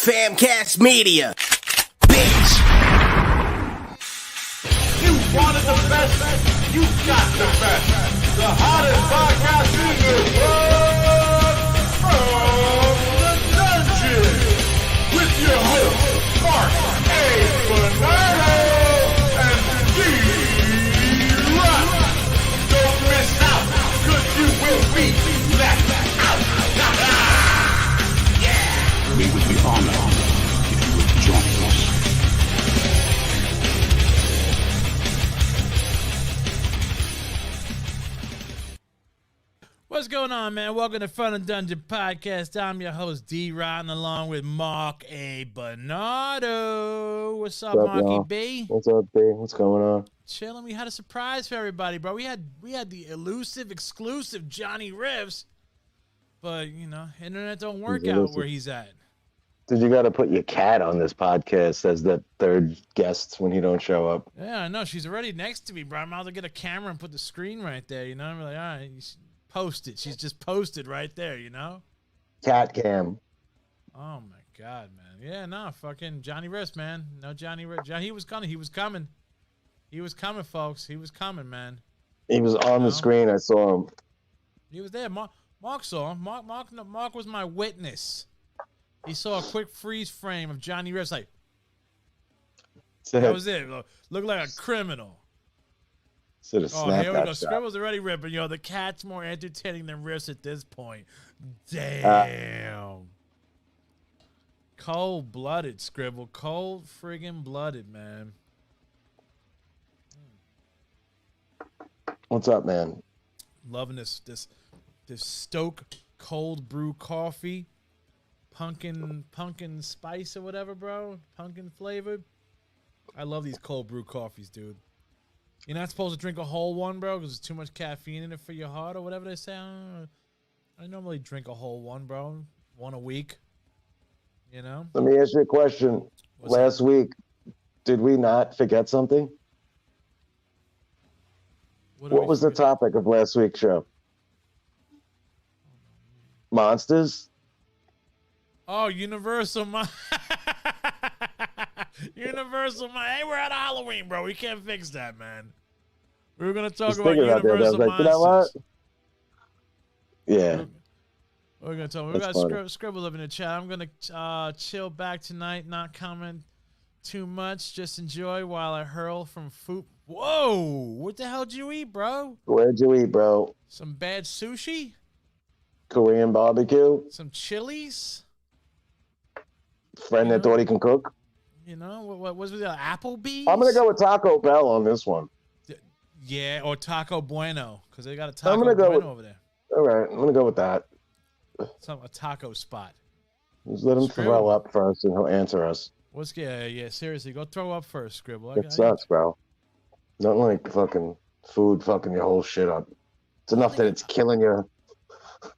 Famcast Media. Bitch. You wanted the best, you got the best. The hottest podcast in the world from the dungeon. With your hosts, Mark A. Bernardo and Dee Rotten. Don't miss out, cause you will be left out. We would be honored if you would join us. What's going on, man? Welcome to Front of Dungeon Podcast. I'm your host, Dee Rotten, along with Mark A. Bernardo. What's up, Marky y'all? B? What's up, B? What's going on? Chilling. We had a surprise for everybody, bro. We had the elusive, exclusive Johnny Riffs, but you know, internet don't work He's out elusive. where he's at. Did you got to put your cat on this podcast as the third guest when you don't show up? Yeah, I know. She's already next to me, bro. I'm about to get a camera and put the screen right there. You know, I'm like, all right, you should post it. She's just posted right there. You know. Cat cam. Oh my God, man. Yeah, no, fucking Johnny Riffs, man. No Johnny Riffs. He was coming. He was coming. He was coming, folks. He was coming, man. He was on the screen. I saw him. He was there. Mark saw him. Mark was my witness. He saw a quick freeze frame of Johnny Riffs, like, that was it. Looked like a criminal. Should have Oh, snapped here we that go. shot. Scribble's already ripping. Yo, the cat's more entertaining than Riffs at this point. Damn. Cold-blooded, Scribble. Cold friggin' blooded, man. What's up, man? Loving this Stoke cold brew coffee. Pumpkin spice or whatever, bro. Pumpkin flavored. I love these cold brew coffees, dude. You're not supposed to drink a whole one, bro, because there's too much caffeine in it for your heart or whatever they say. I normally drink a whole one, bro. One a week. You know? Let me ask you a question. What's Last week, did we not forget something? What was the topic of last week's show? Monsters? Oh, Universal. Universal. Hey, we're at Halloween, bro. We can't fix that, man. We were going to talk Just about thinking about that, I was Universal like, you know what? Monsters. Yeah. We're going to talk. We That's got funny. Scribble up in the chat. I'm going to chill back tonight, not comment too much. Just enjoy while I hurl from food. Whoa. What the hell did you eat, bro? Where'd you eat, bro? Some bad sushi? Korean barbecue? Some chilies? Friend that thought he can cook? You know, what was it? Applebee's? I'm going to go with Taco Bell on this one. Yeah, or Taco Bueno, because they got a Taco I'm gonna go Bueno with- over there. All right, I'm going to go with that. A taco spot. Just let him Scribble. throw up first and he'll answer us. Yeah, seriously, go throw up first, Scribble. It sucks, bro. Not like fucking food fucking your whole shit up. It's enough that it's killing you. I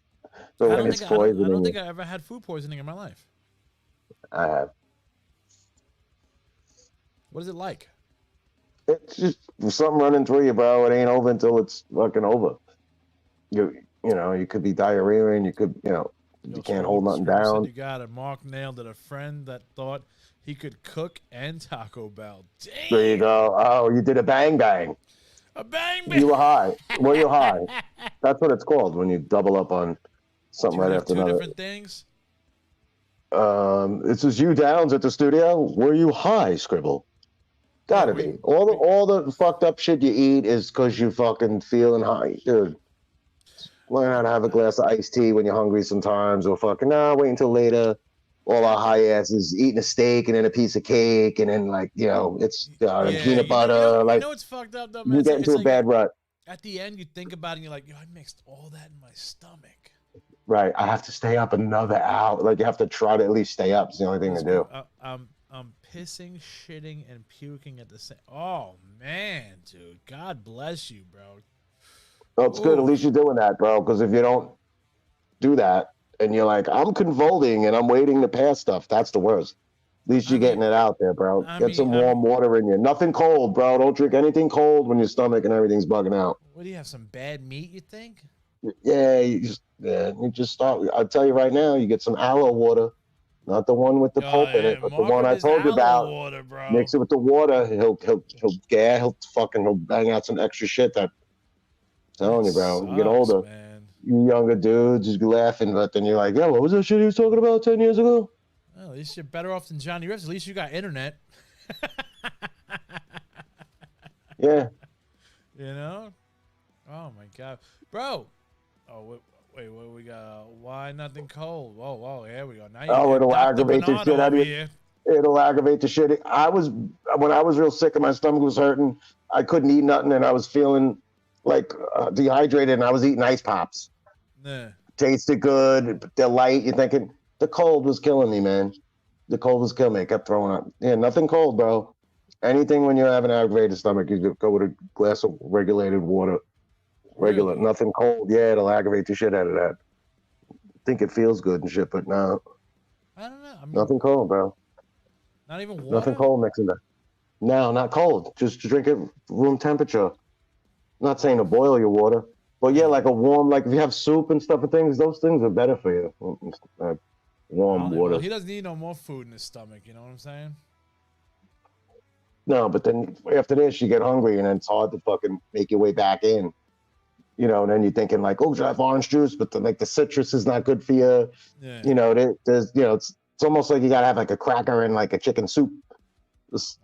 But when don't it's think I poisoning, think I ever had food poisoning in my life. I have. What is it like? It's just something running through you, bro. It ain't over until it's fucking over. You know, you could be diarrhea and you could, you Yo, can't hold nothing Scribble said down. You got it. Mark nailed it. A friend that thought he could cook and Taco Bell. Damn. There you go. Oh, you did a bang bang. A bang bang. You were high. Were you high? That's what it's called when you double up on something right after two another. different things. This is you Downs at the studio. Were you high, Scribble? Gotta be. All the fucked up shit you eat is because you fucking feeling high, dude. Learn how to have a glass of iced tea when you're hungry sometimes, or fucking wait until later. All our high asses eating a steak and then a piece of cake and then it's peanut butter. You know what's fucked up though, man? You get into a bad rut. At the end, you think about it and you're like, yo, I mixed all that in my stomach. Right. I have to stay up another hour. Like you have to try to at least stay up. It's the only thing to do. I'm pissing, shitting, and puking at the same. Oh man, dude, God bless you, bro. Well, it's good. At least you're doing that, bro. Because if you don't do that and you're like, I'm convulsing and I'm waiting to pass stuff, that's the worst. At least you're getting it out there, bro. Get some warm water in you. Nothing cold, bro. Don't drink anything cold when your stomach and everything's bugging out. What do you have? Some bad meat, you think? Yeah, you just start. I'll tell you right now, you get some aloe water. not the one with the pulp in it, but the one I told you about. Water, bro. Mix it with the water. He'll bang out some extra shit that. I'm telling you, bro. You get older, man. you younger dudes, you be laughing, but then you're like, yeah, what was that shit he was talking about 10 years ago? Well, at least you're better off than Johnny Rips. At least you got internet. Yeah. You know? Oh my god, bro. Oh wait, what we got? Why nothing cold? Whoa, here we go. Now It'll Dr. aggravate the Bernardo shit out of over you. here. It'll aggravate the shit. When I was real sick and my stomach was hurting, I couldn't eat nothing, and I was feeling like dehydrated, and I was eating ice pops. Nah. Tasted good, but they're light. You're thinking the cold was killing me, man. The cold was killing me. I kept throwing up. Yeah, nothing cold, bro. Anything when you have an aggravated stomach, you go with a glass of regulated water. Regular, Really? nothing cold. Yeah, it'll aggravate the shit out of that. think it feels good and shit, but no, I don't know. I mean, nothing cold, bro. not even water. Nothing cold mixing that. No, not cold. Just drink it room temperature. I'm not saying to boil your water, but yeah, like a warm, like if you have soup and stuff and things, those things are better for you. Warm water. Well, he doesn't need no more food in his stomach. You know what I'm saying? No, but then after this, you get hungry, and then it's hard to fucking make your way back in. You know, and then you're thinking like, oh, should I have orange juice? But the, like the citrus is not good for you. Yeah. You know, there's, you know, it's almost like you gotta have like a cracker and like a chicken soup,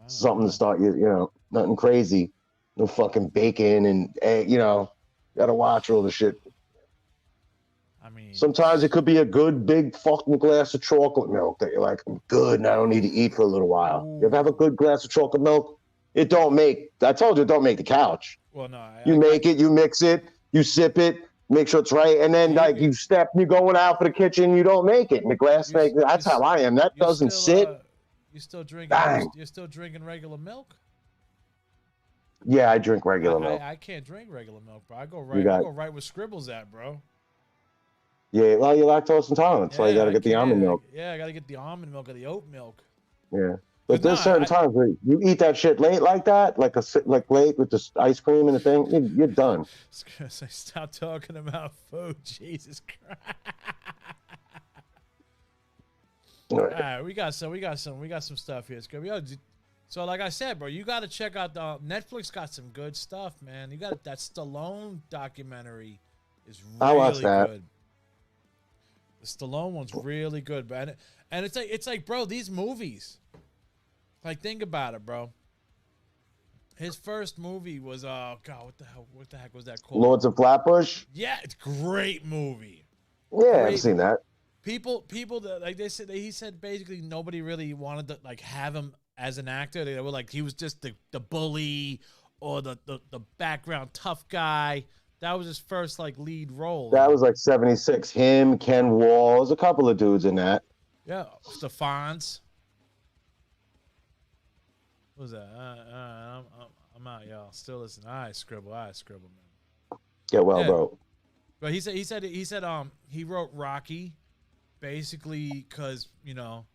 something to start you. You know, nothing crazy, no fucking bacon and egg, you know, gotta watch all the shit. I mean, Sometimes it could be a good big fucking glass of chocolate milk that you're like, I'm good and I don't need to eat for a little while. Ooh. You ever have a good glass of chocolate milk? It don't make, I told you, it don't make the couch. well, no. You make it, you mix it, you sip it, make sure it's right, and then like you step, you're going out for the kitchen, you don't make it. And the glass You- make, that's you- how I am. That you doesn't still, sit. You still drinking? Bang. You're still drinking regular milk? Yeah, I drink regular milk. I can't drink regular milk, bro. I go You right. got- I go right where Scribble's at, bro. Yeah, well, you're lactose intolerant, so you Yeah, gotta I get the can't. almond milk. Yeah, I gotta get the almond milk or the oat milk. Yeah. But But there's no, certain I- times where you eat that shit late like that, like like late with the ice cream and the thing, you're done. So stop talking about food, Jesus Christ. All right, we got some stuff here. It's good. So like I said, bro, you got to check out the Netflix. Got some good stuff, man. You got that Stallone documentary is I really watched that. good. The Stallone one's really good, man. And it's like, bro, these movies. Like, think about it, bro. His first movie was God, what the heck was that called? Lords of Flatbush? Yeah, it's a great movie. Yeah, Great I've seen that. People that like they said, he said basically nobody really wanted to like have him as an actor. They were like he was just the bully or the background tough guy. That was his first like lead role. That was like 76. Him, Ken Wall, there's a couple of dudes in that. Yeah, Stephans. What was that? I'm out, y'all. Still listening. I scribble, man. Get well, Yeah. bro. But he said he wrote Rocky basically because, you know,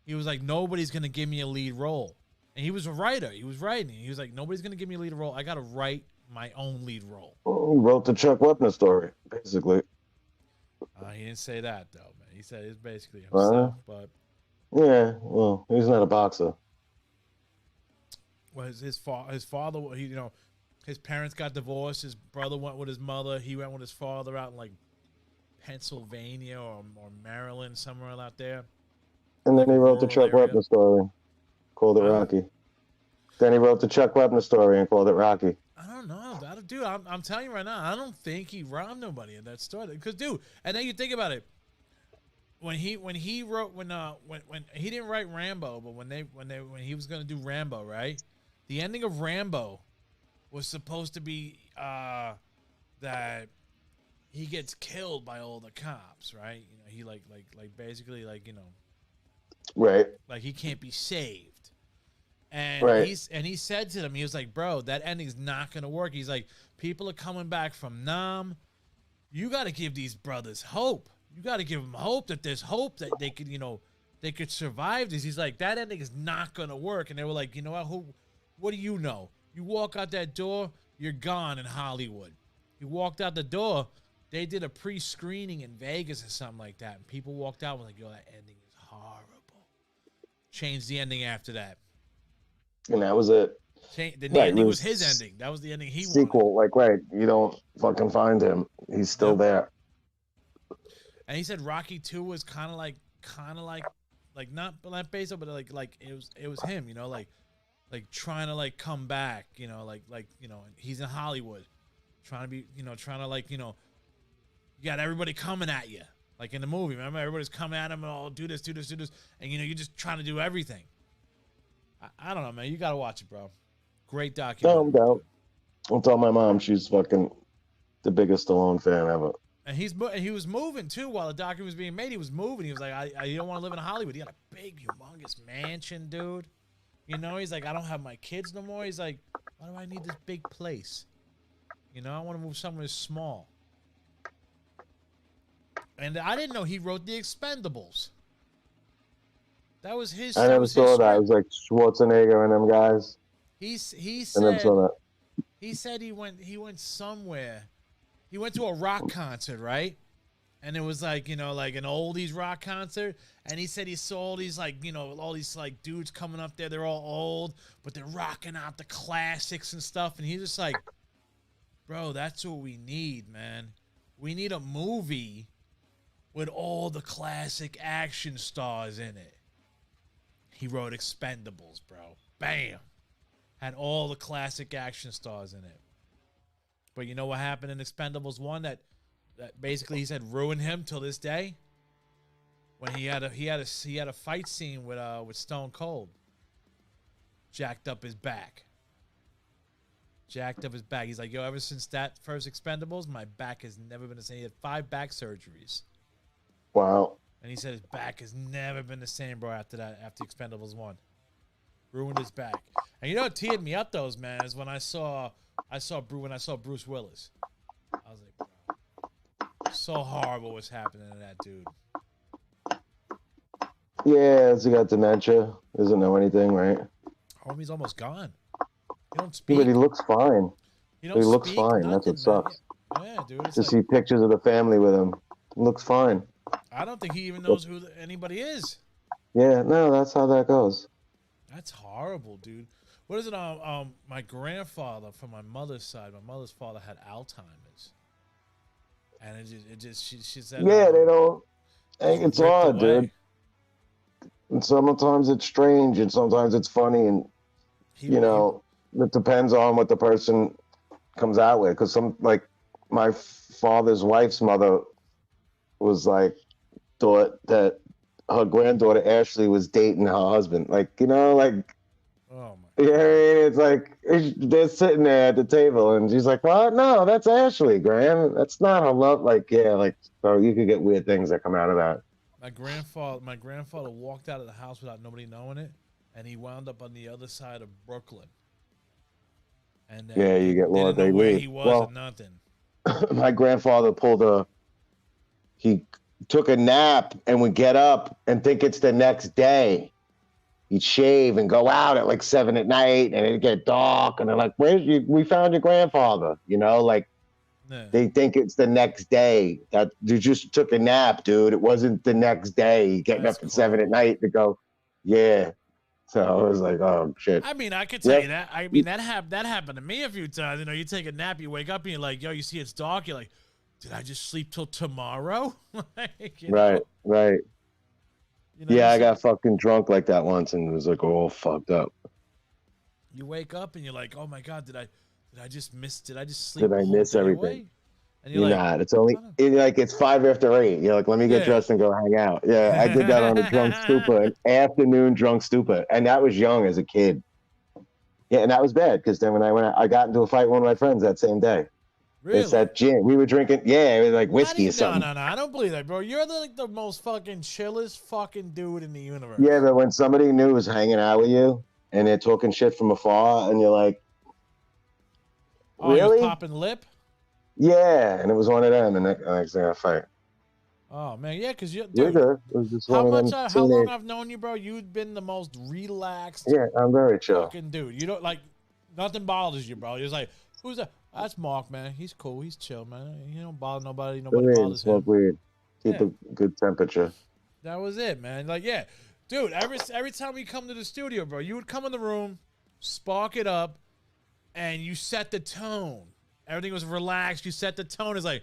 he was like, nobody's gonna give me a lead role. And he was a writer. He was writing. He was like, nobody's gonna give me a lead role. I gotta write my own lead role. He wrote the Chuck Wepner story, basically. He didn't say that though, man. He said it's basically himself. But Yeah, well, he's not a boxer. was his father, he, you know, his parents got divorced. His brother went with his mother. He went with his father out in like Pennsylvania or Maryland, somewhere out there. And then he wrote the Rural Chuck area. Wepner story, called it Rocky. Then he wrote the Chuck Wepner story and called it Rocky. I don't know, dude. I'm telling you right now, I don't think he robbed nobody in that story. Because, dude, and then you think about it, when he didn't write Rambo, but when he was gonna do Rambo, right? The ending of Rambo was supposed to be that he gets killed by all the cops, right? You know, he like basically like, you know, Right. like he can't be saved. And Right. he said to them, he was like, bro, that ending's not gonna work. He's like, people are coming back from Nam. You got to give these brothers hope. You got to give them hope that there's hope that they could, you know, they could survive this. He's like, that ending is not gonna work. And they were like, you know what? What do you know? You walk out that door, you're gone in Hollywood. You walked out the door. They did a pre-screening in Vegas or something like that, and people walked out and were like, yo, that ending is horrible. changed the ending after that. And that was it. The Right, ending it was was his ending. That was the ending he wanted. Sequel, like, right, you don't fucking find him. He's still Yep. there. And he said Rocky 2 was kind of like not based on, but like it was him, you know, like trying to like come back, you know, like you know, he's in Hollywood, trying to be, you know, trying to like, you know, you got everybody coming at you, like in the movie. Remember, everybody's coming at him and all do this, and you know, you're just trying to do everything. I don't know, man. You gotta watch it, bro. Great No, documentary. I'm down. I'll tell my mom she's fucking the biggest Stallone fan ever. And he was moving too while the documentary was being made. He was moving. He was like, I don't want to live in Hollywood. He had a big, humongous mansion, dude. You know, he's like, I don't have my kids no more. He's like, why do I need this big place? You know, I want to move somewhere small. And I didn't know he wrote The Expendables. That was his. I never saw that. It was like Schwarzenegger and them guys. He I never said saw that. he said he went somewhere. He went to a rock concert, right? And it was like, you know, like an oldies rock concert. And he said he saw all these, like, you know, all these, like, dudes coming up there. They're all old, but they're rocking out the classics and stuff. And he's just like, bro, that's what we need, man. We need a movie with all the classic action stars in it. He wrote Expendables, bro. Bam. Had all the classic action stars in it. But you know what happened in Expendables 1 that basically he said ruined him till this day? When he had a fight scene with Stone Cold. Jacked up his back. He's like, yo, ever since that first Expendables, my back has never been the same. He had 5 back surgeries. Wow. And he said his back has never been the same, bro, after Expendables 1. Ruined his back. And you know what teared me up, those, man, is when I saw Bruce Willis. I was like, bro, so horrible what's happening to that dude. Yeah, he got dementia. Doesn't know anything, right? Homie's almost gone. He don't Yeah, speak. but he looks fine. He He looks speak, fine. nothing, That's what man. sucks. Yeah, dude. It's To like, see pictures of the family with him. He looks fine. I don't think he even knows who anybody is. Yeah, no, that's how that goes. That's horrible, dude. What is it? My grandfather from my mother's side. My mother's father had Alzheimer's, and she said, Yeah, they don't. just It's ripped odd, away. dude. And sometimes it's strange, and sometimes it's funny, and you know, it depends on what the person comes out with. Because like my father's wife's mother was like, thought that her granddaughter Ashley was dating her husband. Like, you know, like, oh my yeah, it's like they're sitting there at the table, and she's like, "What? No, that's Ashley, Graham. That's not her love." Like, yeah, like, so you could get weird things that come out of that. My grandfather walked out of the house without nobody knowing it, and he wound up on the other side of Brooklyn. And Yeah, you get lost. Didn't know They where leave. he was Well, or nothing. my grandfather he took a nap and would get up and think it's the next day. He'd shave and go out at like 7 at night, and it'd get dark, and they're like, we found your grandfather, you know, like, Yeah. they think it's the next day. That you just took a nap, dude. It wasn't the next day. Getting That's up at 7 at night to go, yeah. So I was like, oh shit. I mean, I could tell you that. I mean, that happened to me a few times. You know, you take a nap, you wake up, and you're like, yo, you see it's dark. You're like, did I just sleep till tomorrow? Like, you know? Right. You know, Yeah, I got fucking drunk like that once, and it was like all fucked up. You wake up and you're like, oh my god, did I just sleep? Did I the whole miss day everything? away? And You're like, not. It's only it's 5 after 8. You're like, let me get Yeah. dressed and go hang out. Yeah, I did that on a drunk stupor, an afternoon drunk stupor, and that was young as a kid. Yeah, and that was bad because then when I got into a fight with one of my friends that same day. really? It's that gin. We were drinking. Yeah, it was like whiskey or something. No, I don't believe that, bro. You're like the most fucking chillest fucking dude in the universe. Yeah, but when somebody new is hanging out with you and they're talking shit from afar, and you're like, Oh, you was really? popping lip? Yeah, and it was one of them, and next thing I fight. Oh man, yeah, because you, You're dude. good. It was just How one of much? them How long teenage- I've known you, bro? You've been the most relaxed Yeah, I'm very chill. fucking dude. You don't like nothing bothers you, bro. You're just like, who's that? That's Mark, man. He's cool. He's chill, man. He don't bother nobody. Nobody Weed, bothers him. smoke weed. Keep Yeah. a good temperature. That was it, man. Like, yeah, Dude, every time we come to the studio, bro, you would come in the room, spark it up, and you set the tone. Everything was relaxed. You set the tone. It's like,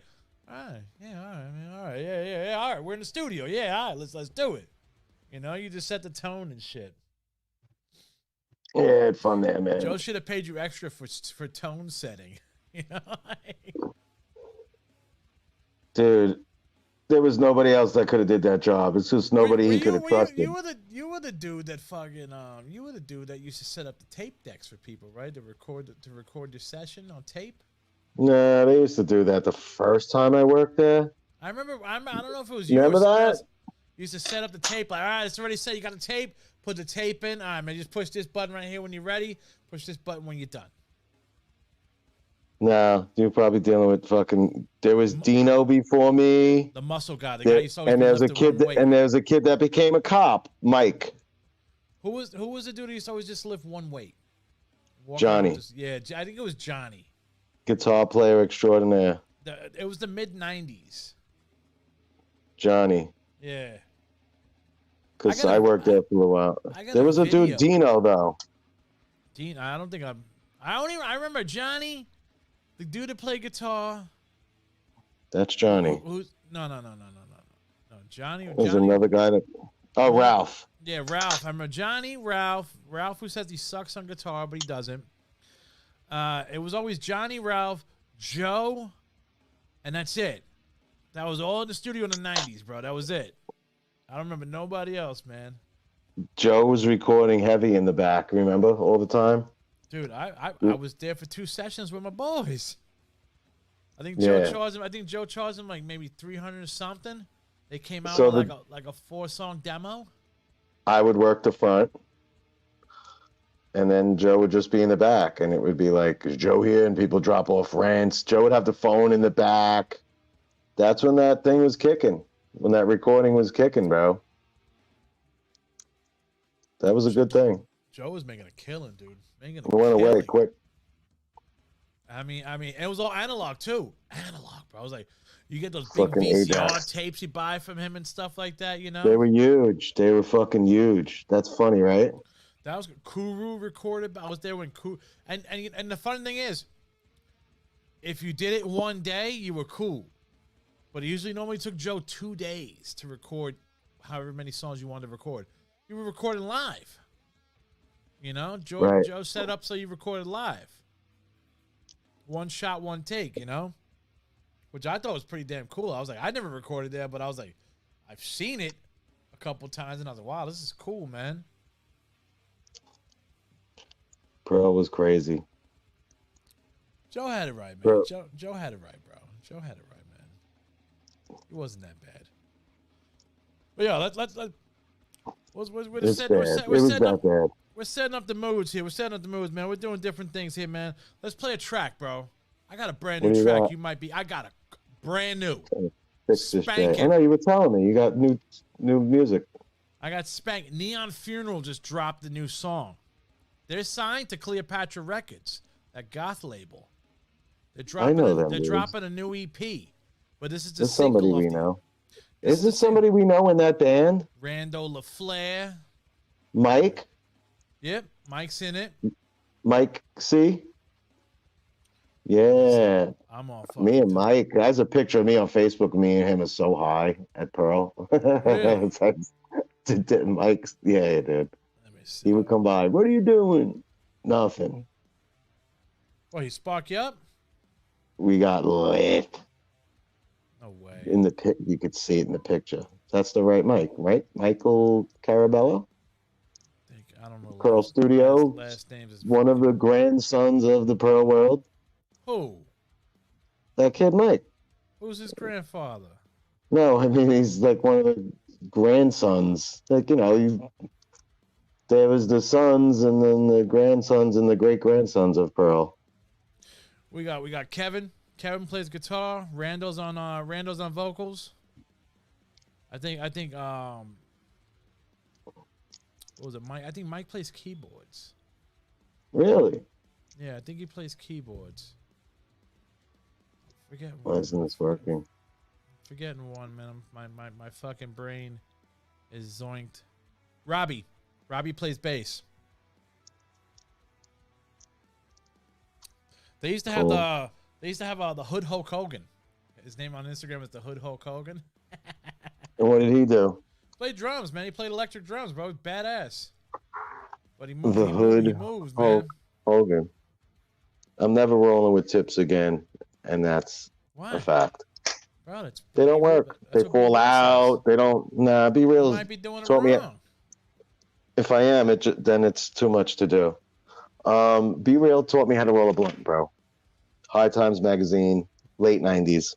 all right, yeah, all right, man, all right, yeah, all right. We're in the studio, yeah, all right, let's do it. You know, you just set the tone and shit. Yeah, had fun there, man. Joe should have paid you extra for tone setting. You know, Dude, there was nobody else that could have did that job. It's just nobody he could have trusted. You were the dude that fucking you were the dude that used to set up the tape decks for people, right? To record your session on tape. Nah, they used to do that the first time I worked there. I remember. I don't know if it was you. Remember or someone that? else. You used to set up the tape. Like, all right, it's already set. You got the tape. Put the tape in. All right, man. Just push this button right here when you're ready. Push this button when you're done. No, you're probably dealing with fucking. There was Dino before me. The muscle guy. The guy used to always and there's a kid. And there's a kid that became a cop, Mike. Who was the dude who used to always just lift one weight? Johnny. Yeah, I think it was Johnny. Guitar player extraordinaire. It was the mid '90s. Johnny. Yeah. Because I worked there for a while. There was a dude, Dino, though. Dino, I don't think I remember Johnny, the dude that played guitar. That's Johnny. No. Johnny. There's another guy that. Oh, Ralph. Yeah, Ralph. I remember Johnny, Ralph who says he sucks on guitar, but he doesn't. It was always Johnny, Ralph, Joe, and that's it. That was all in the studio in the '90s, bro. That was it. I don't remember nobody else, man. Joe was recording heavy in the back, remember? All the time? Dude, I was there for 2 sessions with my boys. I think Joe charged him like maybe 300 or something. They came out with like a 4-song demo. I would work the front, and then Joe would just be in the back, and it would be like, is Joe here? And people drop off rants. Joe would have the phone in the back. That's when that thing was kicking. When that recording was kicking, bro. That was a good thing. Joe was making a killing, dude. It went away quick. I mean, it was all analog too. Analog, bro. I was like, you get those big Fucking VCR tapes you buy from him and stuff like that, you know? They were huge. They were fucking huge. That's funny, right? That was Kuru recorded. I was there when Kuru, and the funny thing is, if you did it one day, you were cool. But it usually normally took Joe 2 days to record however many songs you wanted to record. You were recording live. You know, Joe set it up so you recorded live. One shot, one take, you know? Which I thought was pretty damn cool. I was like, I never recorded there, but I was like, I've seen it a couple times, and I was like, wow, this is cool, man. Pearl was crazy. Joe had it right, man. Joe had it right, bro. Joe had it right, man. It wasn't that bad. But yeah, we're setting up the moods here. We're setting up the moods, man. We're doing different things here, man. Let's play a track, bro. I got a brand new track. I got a brand new. Fix this shit. I know you were telling me you got new music. I got Spank. Neon Funeral just dropped the new song. They're signed to Cleopatra Records, that goth label. They're dropping a new EP. But this is the single. Somebody we know. Is this somebody we know in that band? Rando LaFleur. Mike? Yep, Mike's in it. Mike C? Yeah. I'm all me and Mike. There's a picture of me on Facebook. Me and him is so high at Pearl. Really? Mike's, yeah, dude. He would come by. What are you doing? Nothing. Oh, he sparked you up? We got lit. No way. In the you could see it in the picture. That's the right Mike, right? Michael Carabello? I don't know. Pearl Studio. Last name is one of the grandsons of the Pearl world. Who? That kid Mike. Who's his grandfather? No, I mean he's like one of the grandsons. Like, you know, there was the sons and then the grandsons and the great grandsons of Pearl. We got Kevin. Kevin plays guitar. Rando's on vocals. I think what was it, Mike? I think Mike plays keyboards. Really? Yeah, I think he plays keyboards. Forget why isn't this working? Forgetting one, man. My fucking brain is zoinked. Robbie plays bass. They used to have Cool. the Hood Hulk Hogan. His name on Instagram is the Hood Hulk Hogan. And what did he do? Played drums, man. He played electric drums, bro. Badass. But he The moves. Hood He moves, Hulk man. Hogan. I'm never rolling with tips again, and that's Why, a fact. bro? That's They don't work. They fall out. They don't. Nah, Be You Real might be doing it taught me. wrong. If I am, then it's too much to do. Be Real taught me how to roll a blunt, bro. High Times magazine, late '90s.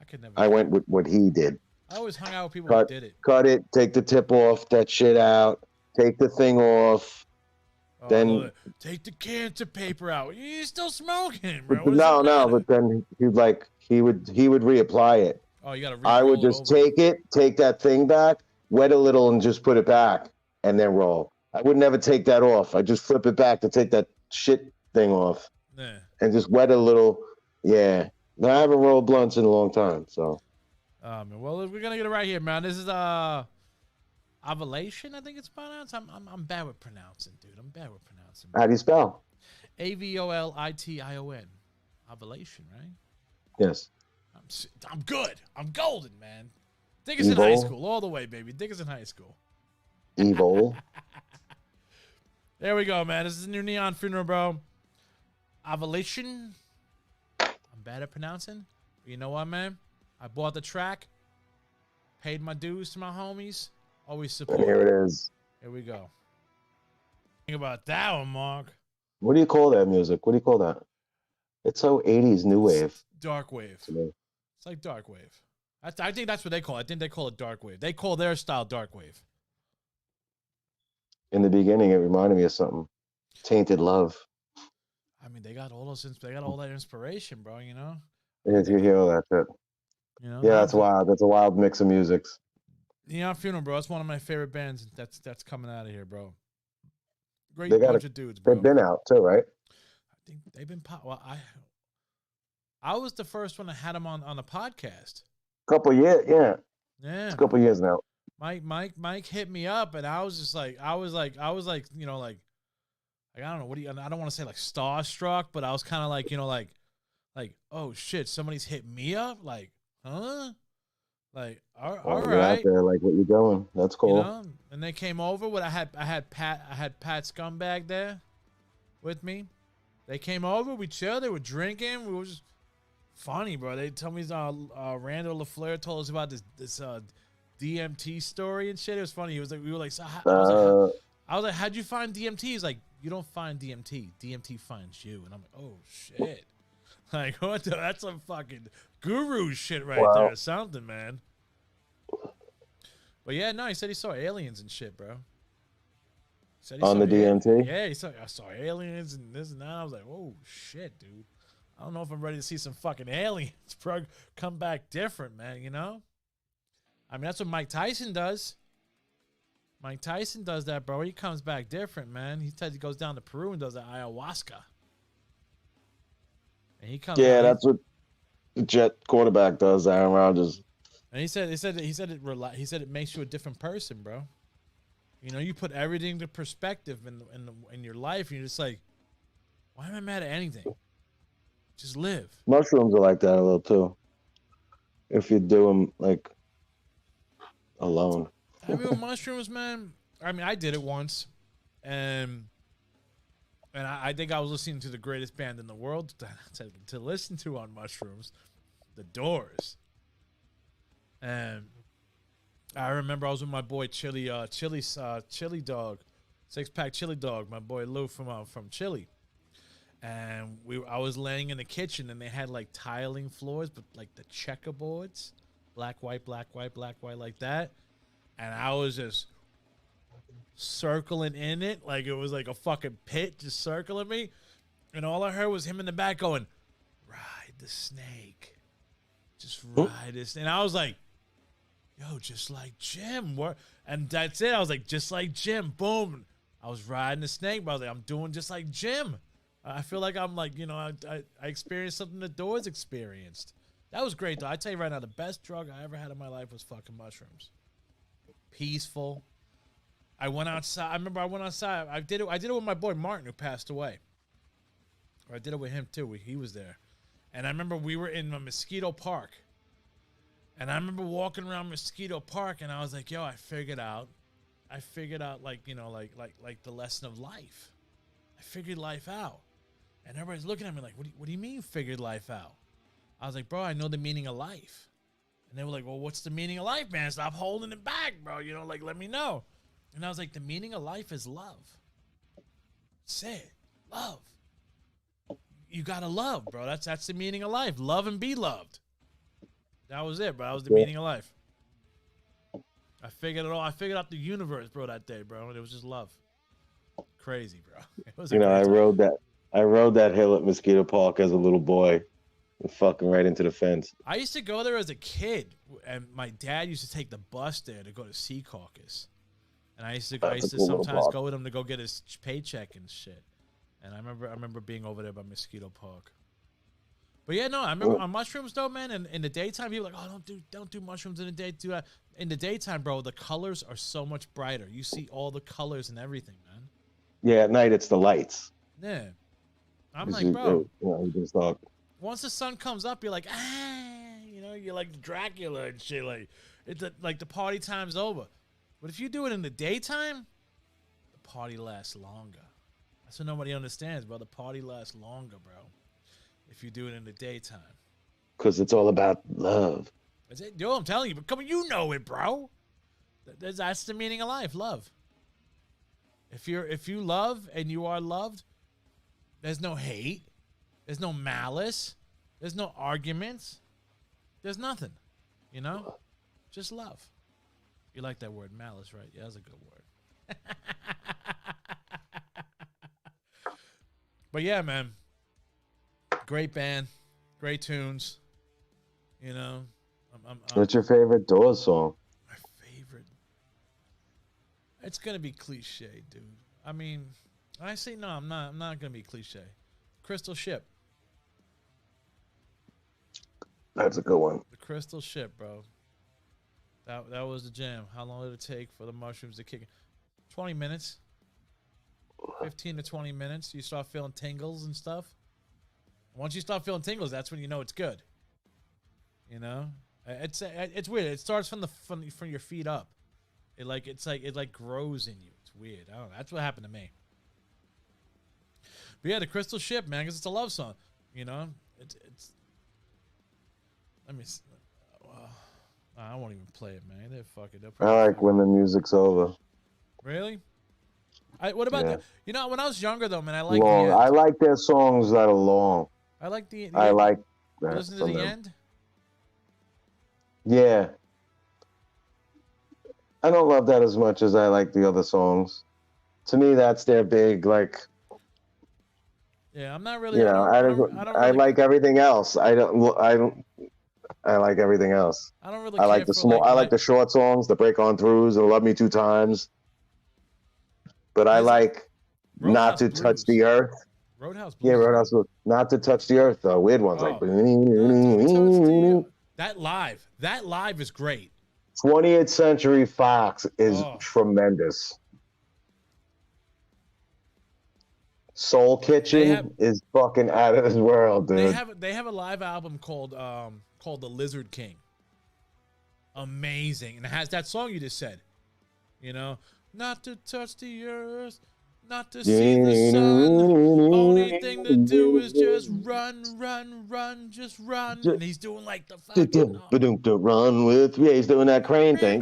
I could never. I went with what he did. I always hung out with people who did it. Cut it. Take the tip off. That shit out. Take the thing off. Oh, Then take the cancer paper out. You're still smoking, bro. no. But then he would reapply it. Oh, you gotta. I would just take that thing back, wet a little, and just put it back, and then roll. I would never take that off. I just flip it back to take that shit thing off, and just wet a little. Yeah, I haven't rolled blunts in a long time, so. Man, well, we're gonna get it right here, man. This is Avolition, I think it's pronounced. I'm bad with pronouncing, dude. I'm bad with pronouncing. How do you spell? Avolition. Ovulation, right? Yes. I'm good. I'm golden, man. Dickerson High School, all the way, baby. Dickerson High School. Evil. There we go, man. This is a new Neon Funeral, bro. Avolition. I'm bad at pronouncing. But you know what, man? I bought the track. Paid my dues to my homies. Always support. And here it is. Here we go. Think about that one, Mark. What do you call that music? What do you call that? It's so 80s new wave. Dark wave. It's like dark wave. I think that's what they call it. I think they call it dark wave. They call their style dark wave. In the beginning, it reminded me of something. Tainted Love. I mean, they got all those. They got all that inspiration, bro. You know. Yeah, you hear all that shit. You know. Yeah, that's wild. That's a wild mix of musics. Neon Funeral, bro. It's one of my favorite bands. That's coming out of here, bro. Great They got bunch of dudes, bro. They've been out too, right? I think they've been. Well, I was the first one that had them on the podcast. Couple years, yeah. Yeah. It's a couple years now. Mike hit me up, and I was just like, I was like, you know, like I don't know, I don't want to say like starstruck, but I was kind of like, you know, like, oh shit, somebody's hit me up, like, huh? Like, all right, Out there, like what you're doing. That's cool. You know? And they came over. I had Pat Scumbag there with me. They came over. We chilled. They were drinking. We were just funny, bro. They told me Randall LaFleur told us about this DMT story and shit. It was funny. He was like, we were like, so I was like, how'd you find DMT? He's like, you don't find DMT. DMT finds you. And I'm like, oh shit. Like, what the? That's some fucking guru shit right there or something, man. But yeah, no, he said he saw aliens and shit, bro. On the DMT? Yeah, I saw aliens and this and that. I was like, oh shit, dude. I don't know if I'm ready to see some fucking aliens, bro, come back different, man, you know? I mean, that's what Mike Tyson does. Mike Tyson does that, bro. He comes back different, man. He says he goes down to Peru and does the ayahuasca. And he comes. Yeah, that's what the Jet quarterback does. Aaron Rodgers. And he said it makes you a different person, bro. You know, you put everything into perspective in your life, and you're just like, why am I mad at anything? Just live. Mushrooms are like that a little too. If you do them like alone. I mean, mushrooms, man. I mean, I did it once, and I think I was listening to the greatest band in the world to listen to on mushrooms, The Doors. And I remember I was with my boy Chili Dog, 6-pack Chili Dog, my boy Lou from Chili. And I was laying in the kitchen, and they had like tiling floors, but like the checkerboards, black, white, like that. And I was just circling in it like it was like a fucking pit, just circling me. And all I heard was him in the back going, "Ride the snake, just ride this." And I was like, "Yo, just like Jim." And that's it. I was like, "Just like Jim." Boom. I was riding the snake, but I was like, I'm doing just like Jim. I feel like I'm like, you know, I experienced something the Doors experienced. That was great, though. I tell you right now, the best drug I ever had in my life was fucking mushrooms. Peaceful. I went outside. I remember I went outside. I did it with my boy Martin, who passed away. Or I did it with him too. He was there. And I remember we were in Mosquito Park. And I remember walking around Mosquito Park, and I was like, yo, I figured out like, you know, like the lesson of life. I figured life out. And everybody's looking at me like, what do you mean you figured life out? I was like, bro, I know the meaning of life. And they were like, well, what's the meaning of life, man? Stop holding it back, bro. You know, like, let me know. And I was like, the meaning of life is love. Say it. Love. You gotta love, bro. That's the meaning of life. Love and be loved. That was it, bro. That was the meaning of life. I figured it all. I figured out the universe, bro, that day, bro. And it was just love. Crazy, bro. It was I rode that hill at Mosquito Park as a little boy. Fucking right into the fence. I used to go there as a kid, and my dad used to take the bus there to go to Sea Caucus. And I used to sometimes go with him to go get his paycheck and shit. And I remember being over there by Mosquito Park. But yeah, no, I remember on mushrooms though, man. And in the daytime, people are like, oh, don't do mushrooms in the day. Do that in the daytime, bro. The colors are so much brighter. You see all the colors and everything, man. Yeah, at night it's the lights. Yeah, I'm like, bro. You just thought. Once the sun comes up, you're like, you know, you're like Dracula and shit. Like it's like the party time's over. But if you do it in the daytime, the party lasts longer. That's what nobody understands, bro. The party lasts longer, bro. If you do it in the daytime. Because it's all about love. That's it. Yo, I'm telling you, but come on, you know it, bro. That's the meaning of life, love. If you love and you are loved, there's no hate, there's no malice, there's no arguments, there's nothing. You know? Just love. You like that word, malice, right? Yeah, that's a good word. But yeah, man. Great band. Great tunes. You know. What's your favorite Doors song? My favorite. It's gonna be cliche, dude. I mean, I say no. I'm not gonna be cliche. Crystal Ship. That's a good one. The Crystal Ship, bro. That was the jam. How long did it take for the mushrooms to kick in? 20 minutes. 15 to 20 minutes. You start feeling tingles and stuff. Once you start feeling tingles, that's when you know it's good. You know, it's weird. It starts from your feet up. It grows in you. It's weird. I don't know. That's what happened to me. But yeah, the Crystal Ship, man, because it's a love song. You know, it's. Let me. I won't even play it, man. They're fucking. I like when the music's over. Really? What about the? You know, when I was younger though, man, I like long. I like their songs that are long. I like the I like that. Listen to the end. Yeah. I don't love that as much as I like the other songs. To me, that's their big like. Yeah, I'm not really. You know, I like everything else. I like everything else. I don't really. I like the small. I like the short songs, the break on throughs, the Love Me Two Times. But I like Not to Touch the Earth. Roadhouse Blues. Yeah, Roadhouse Blues. Not to Touch the Earth, though. Weird ones like. That live is great. 20th Century Fox is tremendous. Soul Kitchen is fucking out of this world, dude. They have a live album called The Lizard King. Amazing, and it has that song you just said. You know, not to touch the earth, not to see the sun. Only thing to do is just run, just run. And he's doing like the fucking run with he's doing that crane thing.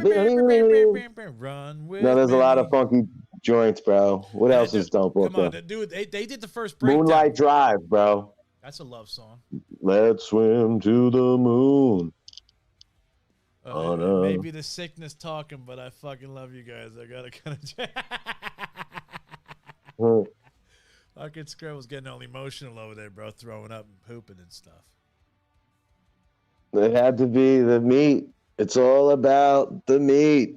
Run with no, there's a lot of funky joints, bro. What else is dope? Come on, dude. They did the first breakdown. Moonlight Drive, bro. That's a love song. Let's swim to the moon. Maybe the sickness talking, but I fucking love you guys. I gotta kind of. Fucking Scribble's getting all emotional over there, bro, throwing up and pooping and stuff. It had to be the meat. It's all about the meat.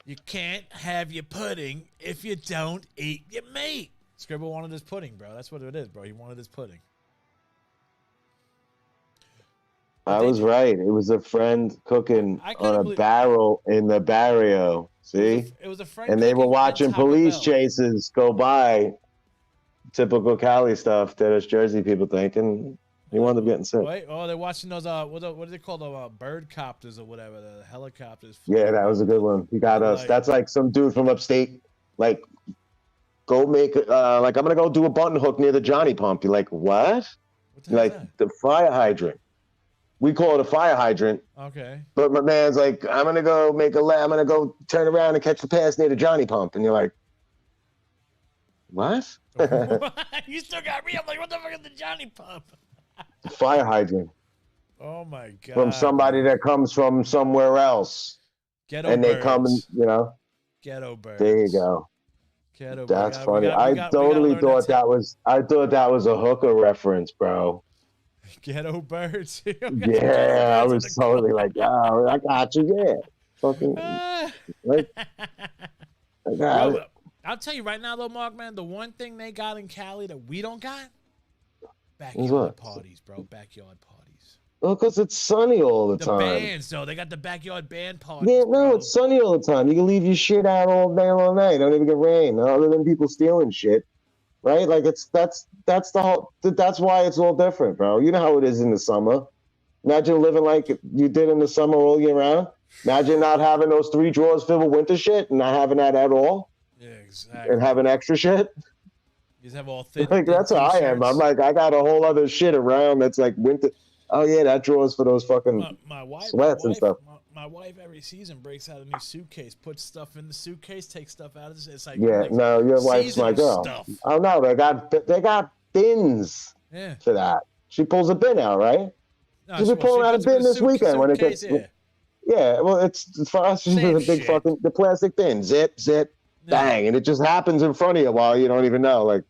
You can't have your pudding if you don't eat your meat. Scribble wanted his pudding, bro. That's what it is, bro. He wanted his pudding. I was right. It was a friend cooking I couldn't on a believe- barrel in the barrio. See? It was a friend And they were cooking at watching Taco police Bell. chases go by. Typical Cali stuff that us Jersey people think, and he wound up getting sick. Wait, oh, they're watching those what are they called, the bird copters or whatever, the helicopters. Yeah, that was a good one. He got us. Like- That's like some dude from upstate, like, go make like I'm gonna go do a button hook near the Johnny Pump. You're like, what? What the hell is Like the fire hydrant. We call it a fire hydrant, that? Okay. but my man's like, I'm gonna go I'm gonna go turn around and catch the pass near the Johnny Pump, and you're like, what? You still got me. I'm like, what the fuck is the Johnny Pump? Fire hydrant Oh my god. from somebody that comes from somewhere else, Ghetto and birds. they come and Ghetto birds. there you go. Ghetto That's birds. funny. I totally thought that was. I thought that was a hooker reference, bro. Ghetto birds. Yeah, I was totally like, oh, I got you. Yeah, fucking. Like, I got it. I'll tell you right now, though, Mark, man, the one thing they got in Cali that we don't got, Is backyard what? parties, bro. Backyard parties. Well, because it's sunny all the The time. bands, though, they got the backyard band parties. Yeah, no, bro. it's sunny all the time. You can leave your shit out all day, all night. Don't even get rain. Other than people stealing shit, right? Like that's the whole. That's why it's all different, bro. You know how it is in the summer. Imagine living like you did in the summer all year round. Imagine not having those 3 drawers filled with winter shit and not having that at all, Yeah, exactly. and having extra shit. You just have all thin. Like that's how I am. t-shirts. I'm like, I got a whole other shit around that's like winter. Oh yeah, that drawer's for those fucking My wife, sweats and stuff. My wife every season breaks out a new suitcase, puts stuff in the suitcase, takes stuff out of it. It's like, Yeah, like no, your wife's my seasonal girl. stuff. Oh no, they got bins Yeah. for that. She pulls a bin out, right? No, She'll be pulling out a puts it in bin this weekend when it suitcase, gets. Yeah, well, it's for us. She's Same a big shit. fucking the plastic bin, zip, Yeah. bang, and it just happens in front of you while you don't even know. Like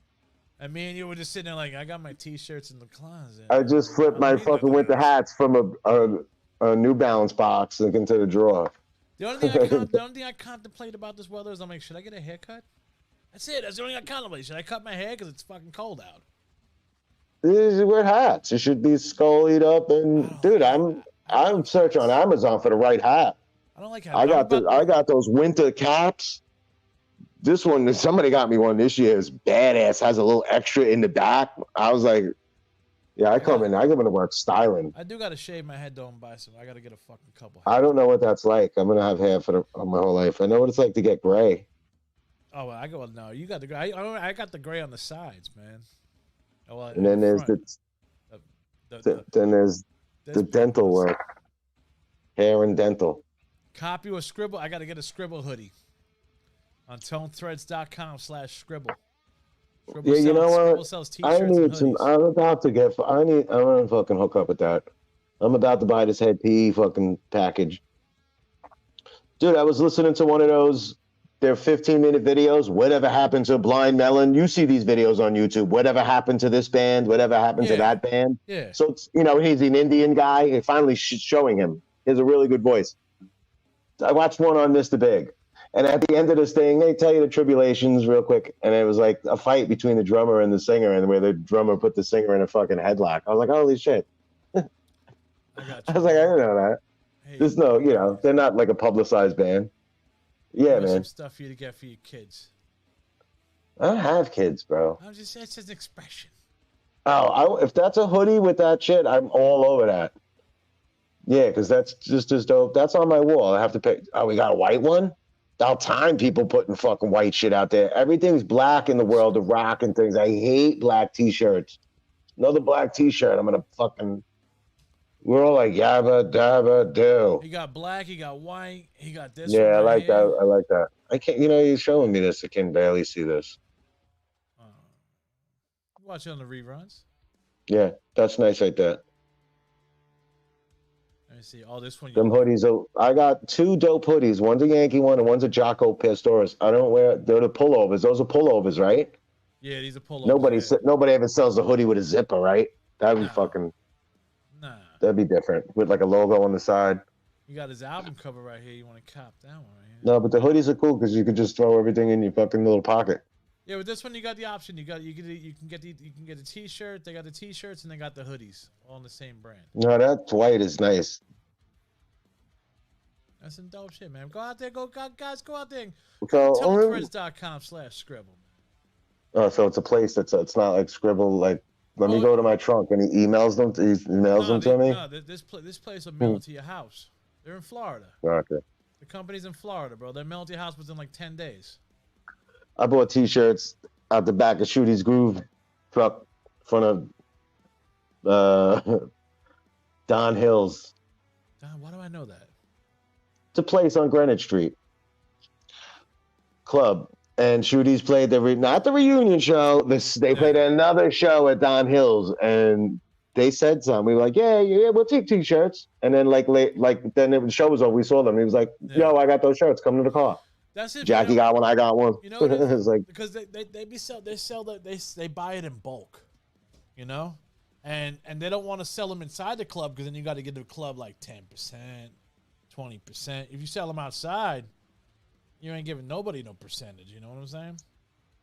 And me and you were just sitting there like, I got my T-shirts in the closet. I just flipped my don't need fucking nothing winter else. hats from a New Balance box into the drawer. The only thing I contemplate about this weather is I'm like, should I get a haircut? That's it. That's the only thing I contemplate. Should I cut my hair because it's fucking cold out? These wear hats. You should be scullied up and dude, I'm searching on Amazon for the right hat. I don't like how I got those winter caps. This one, somebody got me one this year. It's badass. Has a little extra in the back. I was like, yeah, I come into work styling. I do got to shave my head though and buy some. I got to get a fucking couple. I don't know what that's like. I'm gonna have hair for my whole life. I know what it's like to get gray. Oh, well, I go. No, you got the gray. I got the gray on the sides, man. Oh, well, And then there's the dental work, hair and dental. Copy or scribble. I got to get a scribble hoodie on tonethreads.com/scribble. Yeah, you know what? Scribble sells I T-shirts need and some. hoodies. I'm gonna fucking hook up with that. I'm about to buy this head PE fucking package. Dude, I was listening to one of those. They're 15-minute videos. Whatever happened to Blind Melon? You see these videos on YouTube. Whatever happened to this band? Whatever happened to that band? Yeah. So it's, he's an Indian guy. They finally showing him. He has a really good voice. I watched one on Mr. Big. And at the end of this thing, they tell you the tribulations real quick. And it was like a fight between the drummer and the singer, and where the drummer put the singer in a fucking headlock. I was like, holy shit. I was like, I didn't know that. Hey, There's no, they're not like a publicized band. Yeah, man. Some stuff for you to get for your kids. I don't have kids, bro. I'm just, it's just an expression. Oh, if that's a hoodie with that shit, I'm all over that. Yeah, because that's just as dope. That's on my wall. I have to pick. Oh, we got a white one? About time people putting fucking white shit out there. Everything's black in the world of rock and things. I hate black T-shirts. Another black T-shirt, I'm going to fucking... We're all like, yabba dabba do. He got black, he got white, he got this. Yeah, I one right like here. that. I like that. I can't, you're showing me this. I can barely see this. Watch it on the reruns. Yeah, that's nice right there. Let me see. Oh, this one. Them hoodies I got 2 dope hoodies. One's a Yankee one and one's a Jocko Pastores. I don't wear, they're the pullovers. Those are pullovers, right? Yeah, these are pullovers. Nobody ever sells a hoodie with a zipper, right? That'd be fucking, Nah. that'd be different. With like a logo on the side. You got his album cover right here. You want to cop that one right here? No, but the hoodies are cool because you could just throw everything in your fucking little pocket. Yeah, with this one you got the option. You can get the T-shirt. They got the T-shirts and they got the hoodies, all in the same brand. No, that white is nice. That's some dope shit, man. Go out there, guys, go out there. And So, TellFriends.com/scribble. Oh, so it's a place that's it's not like Scribble. Like, let me go to my trunk, and he emails them. He emails them to me. No, this place will mail it to your house. They're in Florida. Okay. The company's in Florida, bro. They're mailing to your house within like 10 days. I bought T-shirts out the back of Shooty's Groove truck, in front of Don Hills. Don, why do I know that? It's a place on Greenwich Street. Club. And Shooty's played not the reunion show. They played another show at Don Hills, and they said something. We were like, yeah, we'll take T-shirts. And then then the show was over. We saw them. He was like, yo, I got those shirts. Come to the car. That's it. Jackie got one. I got one. You know what it is? It's like, because they buy it in bulk, you know, and they don't want to sell them inside the club because then you got to give the club like 10%, 20%. If you sell them outside, you ain't giving nobody no percentage. You know what I'm saying?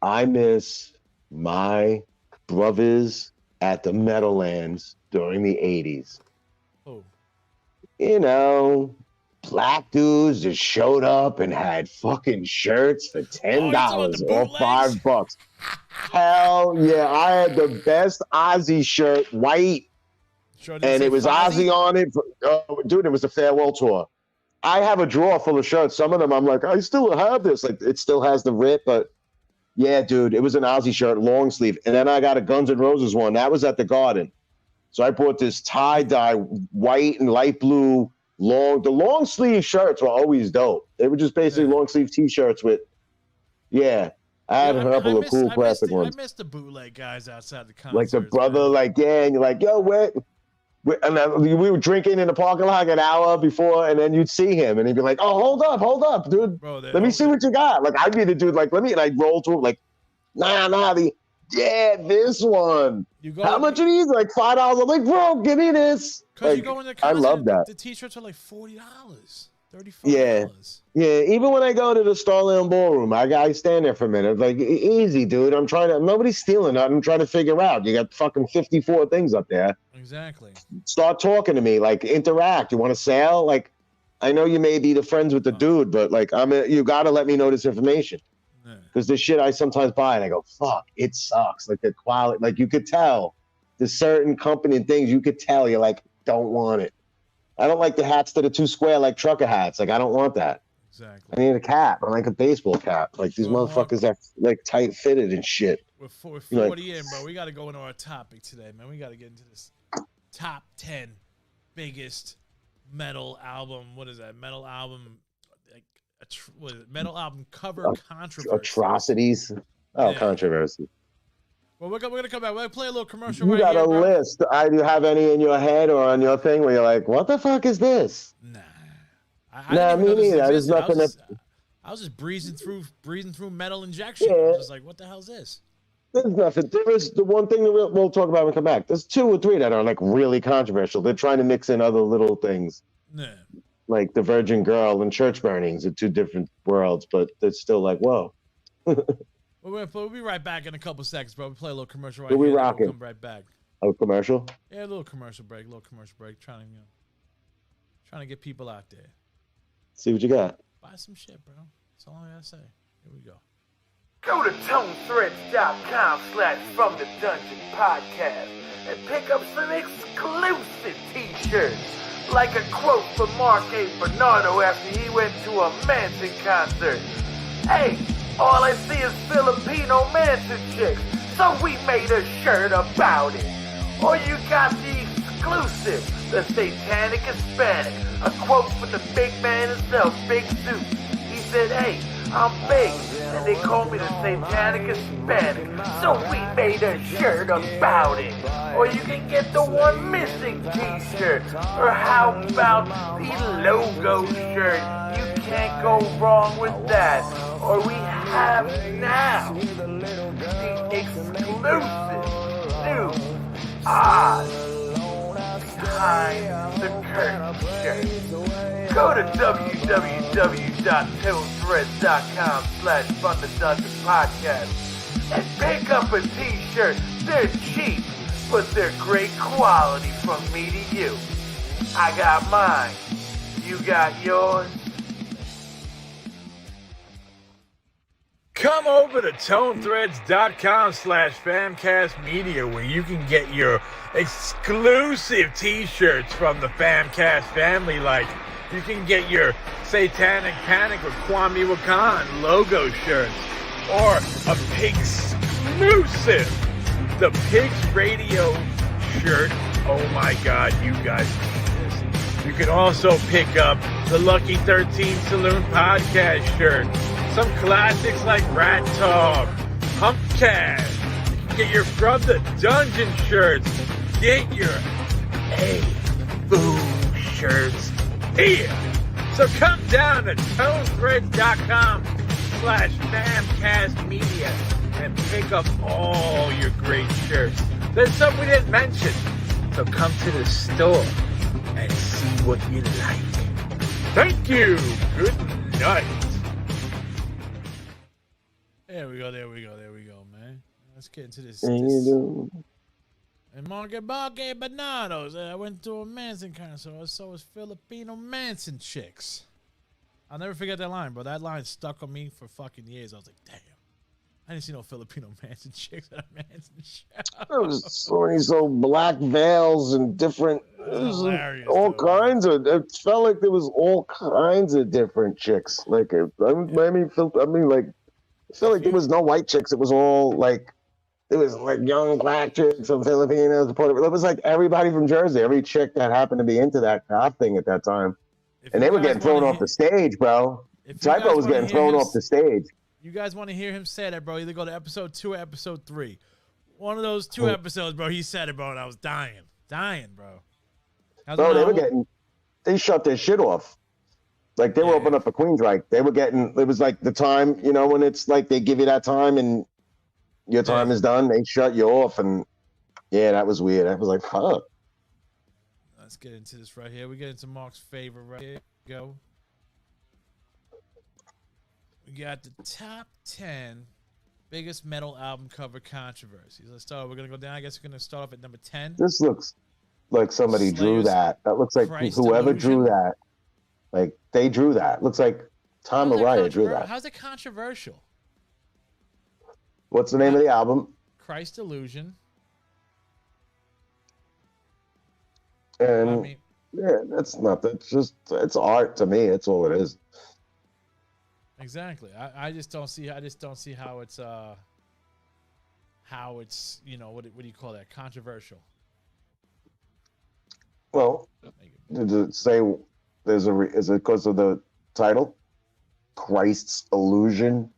I miss my brothers at the Meadowlands during the 80s. Oh, You know, black dudes just showed up and had fucking shirts for $10 or $5. Hell yeah, I had the best Ozzy shirt, white, and it was Ozzy on it. Dude, it was a farewell tour. I have a drawer full of shirts. Some of them I'm like, I still have this. Like, it still has the rip, but yeah, dude, it was an Ozzy shirt, long sleeve. And then I got a Guns N' Roses one. That was at the Garden. So I bought this tie-dye white and light blue the long sleeve shirts were always dope. They were just basically long sleeve T-shirts with, I had a couple of cool classic ones. I miss the bootleg guys outside the concert. Like the brother, and you're like, yo, and then we were drinking in the parking lot an hour before, and then you'd see him, and he'd be like, oh, hold up, dude. Bro, let me see what you got. Like, I'd be the dude, like, and I'd roll to him, like, this one. How much are these? Like $5. I'm like, bro, give me this. Because you go in the concert, I love that. The T-shirts are like $40, $35. Yeah. Even when I go to the Starland Ballroom, I stand there for a minute. Like, easy, dude. Nobody's stealing nothing. I'm trying to figure out. You got fucking 54 things up there. Exactly. Start talking to me. Like, interact. You want to sell? Like, I know you may be the friends with the dude, but like, you got to let me know this information. Because the shit I sometimes buy and I go, fuck, it sucks. Like the quality, like you could tell the certain company and things you could tell you're like, don't want it. I don't like the hats that are too square like trucker hats. Like I don't want that. Exactly. I need a cap. I like a baseball cap. Like these motherfuckers are like tight fitted and shit. We're 40 in, bro. We got to go into our topic today, man. We got to get into this top 10 biggest metal album. What is that? Metal album. Metal album cover controversy. Atrocities. Controversy. Well, we're gonna come back. We're gonna play a little commercial. You got a list. Do you have any in your head or on your thing where you're like, what the fuck is this? Nah, me neither. There's nothing. I was just breezing through Metalinjection. I was just like, what the hell is this? There's nothing. There is the one thing that we'll talk about when we come back. There's 2 or 3 that are like really controversial. They're trying to mix in other little things. Yeah. Like the Virgin Girl and church burnings are 2 different worlds, but it's still like, whoa. We'll be right back in a couple seconds, bro. We'll play a little commercial We'll be here. rocking. We'll come right back. Oh, commercial? Yeah, a little commercial break. Trying to get people out there. See what you got. Buy some shit, bro. That's all I gotta say. Here we go. Go to ToneThreads.com/From the Dungeon Podcast and pick up some exclusive T-shirts. Like a quote from Mark A. Bernardo after he went to a Manson concert. Hey, all I see is Filipino Manson chicks, so we made a shirt about it. Or you got the exclusive, the Satanic Hispanic, a quote from the big man himself, Big Soup. He said, hey, I'm big, and they call me the Satanic Hispanic, so we made a shirt about it. Or you can get the One Missing T-shirt, or how about the logo shirt? You can't go wrong with that. Or we have now the exclusive new Oz Behind the Curtain shirt. Go to www.ToneThreads.com/From the Dungeon Podcast and pick up a t-shirt. They're cheap, but they're great quality from me to you. I got mine. You got yours. Come over to tonethreads.com/FamcastMedia where you can get your exclusive t-shirts from the Famcast family. Like, you can get your Satanic Panic with Kwame Wakan logo shirts, or a Pigs exclusive, the Pigs Radio shirt. Oh my God, you guys. You can also pick up the Lucky 13 Saloon Podcast shirt. Some classics like Rat Talk, Humpcast. You can get your From the Dungeon shirts. Get your A-Boo shirts here. So come down to tonethreads.com/FamcastMedia and pick up all your great shirts. There's some we didn't mention. So come to the store and see what you like. Thank you. Good night. There we go, man. Let's get into this. And Market Bernardo's. I went to a Manson concert. I saw his Filipino Manson chicks. I'll never forget that line, bro. That line stuck on me for fucking years. I was like, damn. I didn't see no Filipino Manson chicks at a Manson show. There was so many black veils and different. Hilarious, all dude. kinds of. It felt like there was all kinds of different chicks. Like, I feel like there was no white chicks. It was all like, it was like young black chicks from Filipinos. It was like everybody from Jersey. Every chick that happened to be into that goth thing at that time, and they were getting thrown off the stage, bro. Typo was getting thrown off the stage. You guys want to hear him say that, bro? Either go to episode 2 or episode 3. One of those 2 episodes, bro. He said it, bro, and I was dying, bro. Bro, they shut their shit off. Like, they were opening up a Queensryche. They were getting, it was like the time, you know, when it's like they give you that time and your time is done, they shut you off. And yeah, that was weird. I was like, fuck. Let's get into this right here. We get into Mark's favorite right here. Go. We got the top 10 biggest metal album cover controversies. Let's start. We're going to go down. I guess we're going to start off at number 10. This looks like somebody drew that. That looks like whoever drew that. Like, they drew that. Looks like Tom Araya drew that. How's it controversial? What's the name of the album? Christ Illusion. And yeah, that's just, it's art to me. That's all it is. Exactly. I just don't see how it's you know, what do you call that? Controversial. Well, did it say is it because of the title? Christ's Illusion.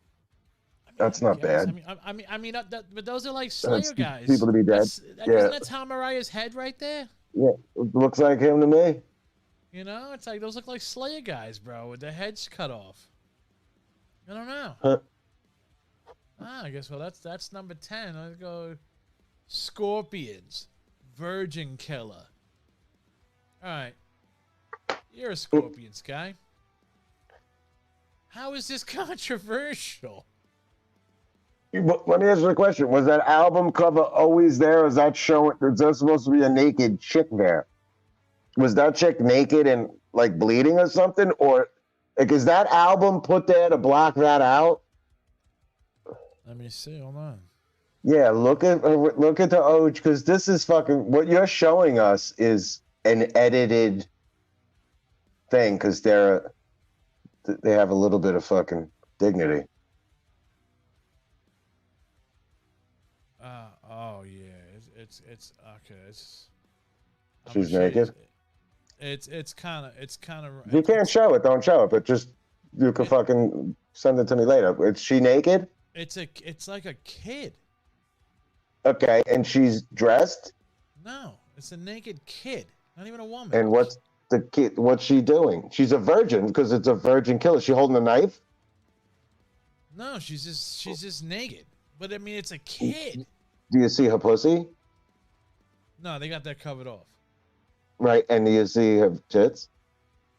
That's not bad. I mean, but those are like Slayer guys. People to be dead. Isn't that Tom Araya's head right there? Yeah, it looks like him to me. You know, it's like those look like Slayer guys, bro, with their heads cut off. I don't know. Huh. I guess that's number 10. Let's go. Scorpions, Virgin Killer. All right, you're a Scorpions guy. How is this controversial? Let me ask you a question. Was that album cover always there? Is that supposed to be a naked chick there? Was that chick naked and like bleeding or something? Or like, is that album put there to block that out? Let me see. Hold on. Yeah, look at the OG, because this is fucking, what you're showing us is an edited thing, because they have a little bit of fucking dignity. Oh yeah, it's okay. She's naked. It's kind of. If you can't show it, don't show it. But just you can fucking send it to me later. Is she naked? It's like a kid. Okay, and she's dressed. No, it's a naked kid, not even a woman. And what's the kid? What's she doing? She's a virgin because it's a virgin killer. Is she holding a knife? No, she's just naked. But I mean, it's a kid. Do you see her pussy? No, they got that covered off. Right, and do you see her tits?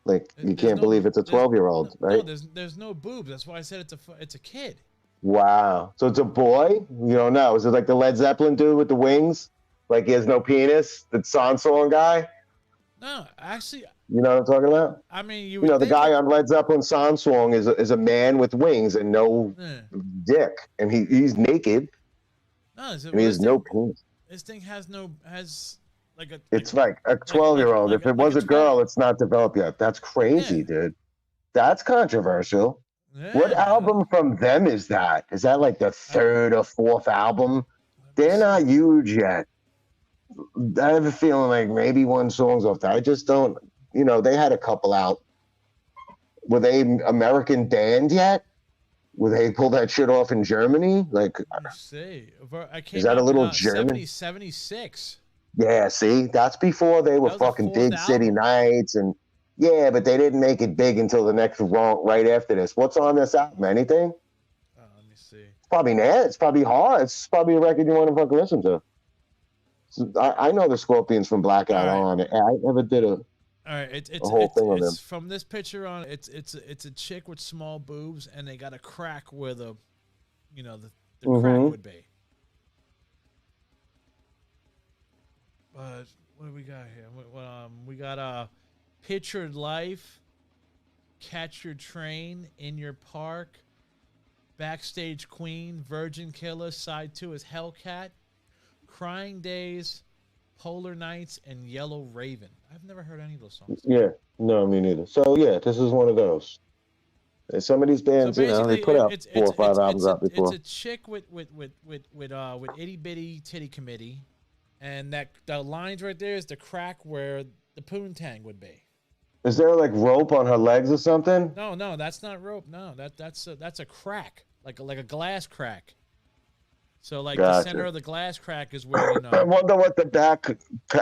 Like, you can't believe it's a 12-year-old, right? No, there's no boobs. That's why I said it's a kid. Wow. So it's a boy? You don't know. Is it like the Led Zeppelin dude with the wings? Like he has no penis? The song guy? No, actually, You know what I'm talking about? I mean, You know, the guy on Led Zeppelin song is a man with wings and no dick. And he's naked. No, and he has no penis. This thing has like a. It's like a 12-year-old. If it was a girl, it's not developed yet. That's crazy, dude. That's controversial. Yeah, What album from them is that? Is that like the third or fourth album? They're not huge yet. I have a feeling like maybe one song's off that. I just don't, they had a couple out. Were they American band yet? Were they pull that shit off in Germany? Like, let's see. Is that a little German? 76. Yeah, see? That's before they were fucking Big City Nights and yeah, but they didn't make it big until the next right after this. What's on this album? Anything? Let me see. It's probably not. It's probably hard. It's probably a record you want to fucking listen to. So I know the Scorpions from Blackout on it. I never did a whole thing on them. From this picture on, it's a chick with small boobs, and they got a crack where the crack would be. But what do we got here? We got Pictured Life, Catch Your Train, In Your Park, Backstage Queen, Virgin Killer, Side 2 is Hellcat, Crying Days, Polar Nights, and Yellow Raven. I've never heard any of those songs. Yeah, no, me neither. So yeah, this is one of those. And some of these bands, they put out 4 or 5 albums out before. It's a chick with itty bitty titty committee, and the lines right there is the crack where the poontang would be. Is there like rope on her legs or something? No, that's not rope. No, that's a crack, like a glass crack. So like the center of the glass crack is where I wonder what the back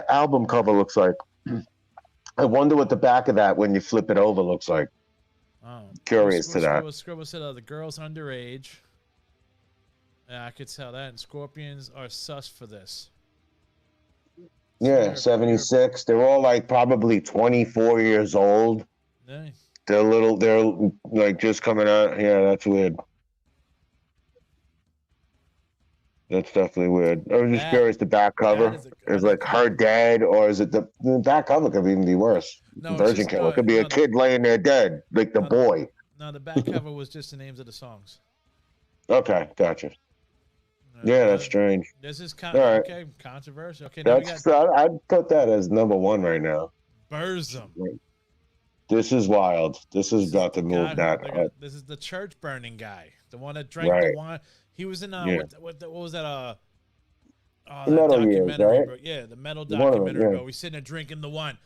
album cover looks like. I wonder what the back of that when you flip it over looks like. Oh, curious to that. Scribble said the girl's underage. Yeah, I could tell that. And Scorpions are sus for this. Yeah, 76. They're all like probably 24 years old. Yeah. They're like just coming out. Yeah, that's weird. That's definitely weird. I was just curious. The back cover is like her dad, or is it the back cover could even be worse? No, Virgin Killer could be a kid laying there dead, like the boy. No, the back cover was just the names of the songs. Okay, gotcha. Yeah, that's strange. This is okay, controversial. Okay, now I'd put that as number 1 right now. Burzum. This is wild. This is about to move that up. This is the church burning guy, the one that drank the wine. He was in what was that? The metal documentary, years, right? Yeah, the metal documentary. Bro, we sitting there drinking the wine.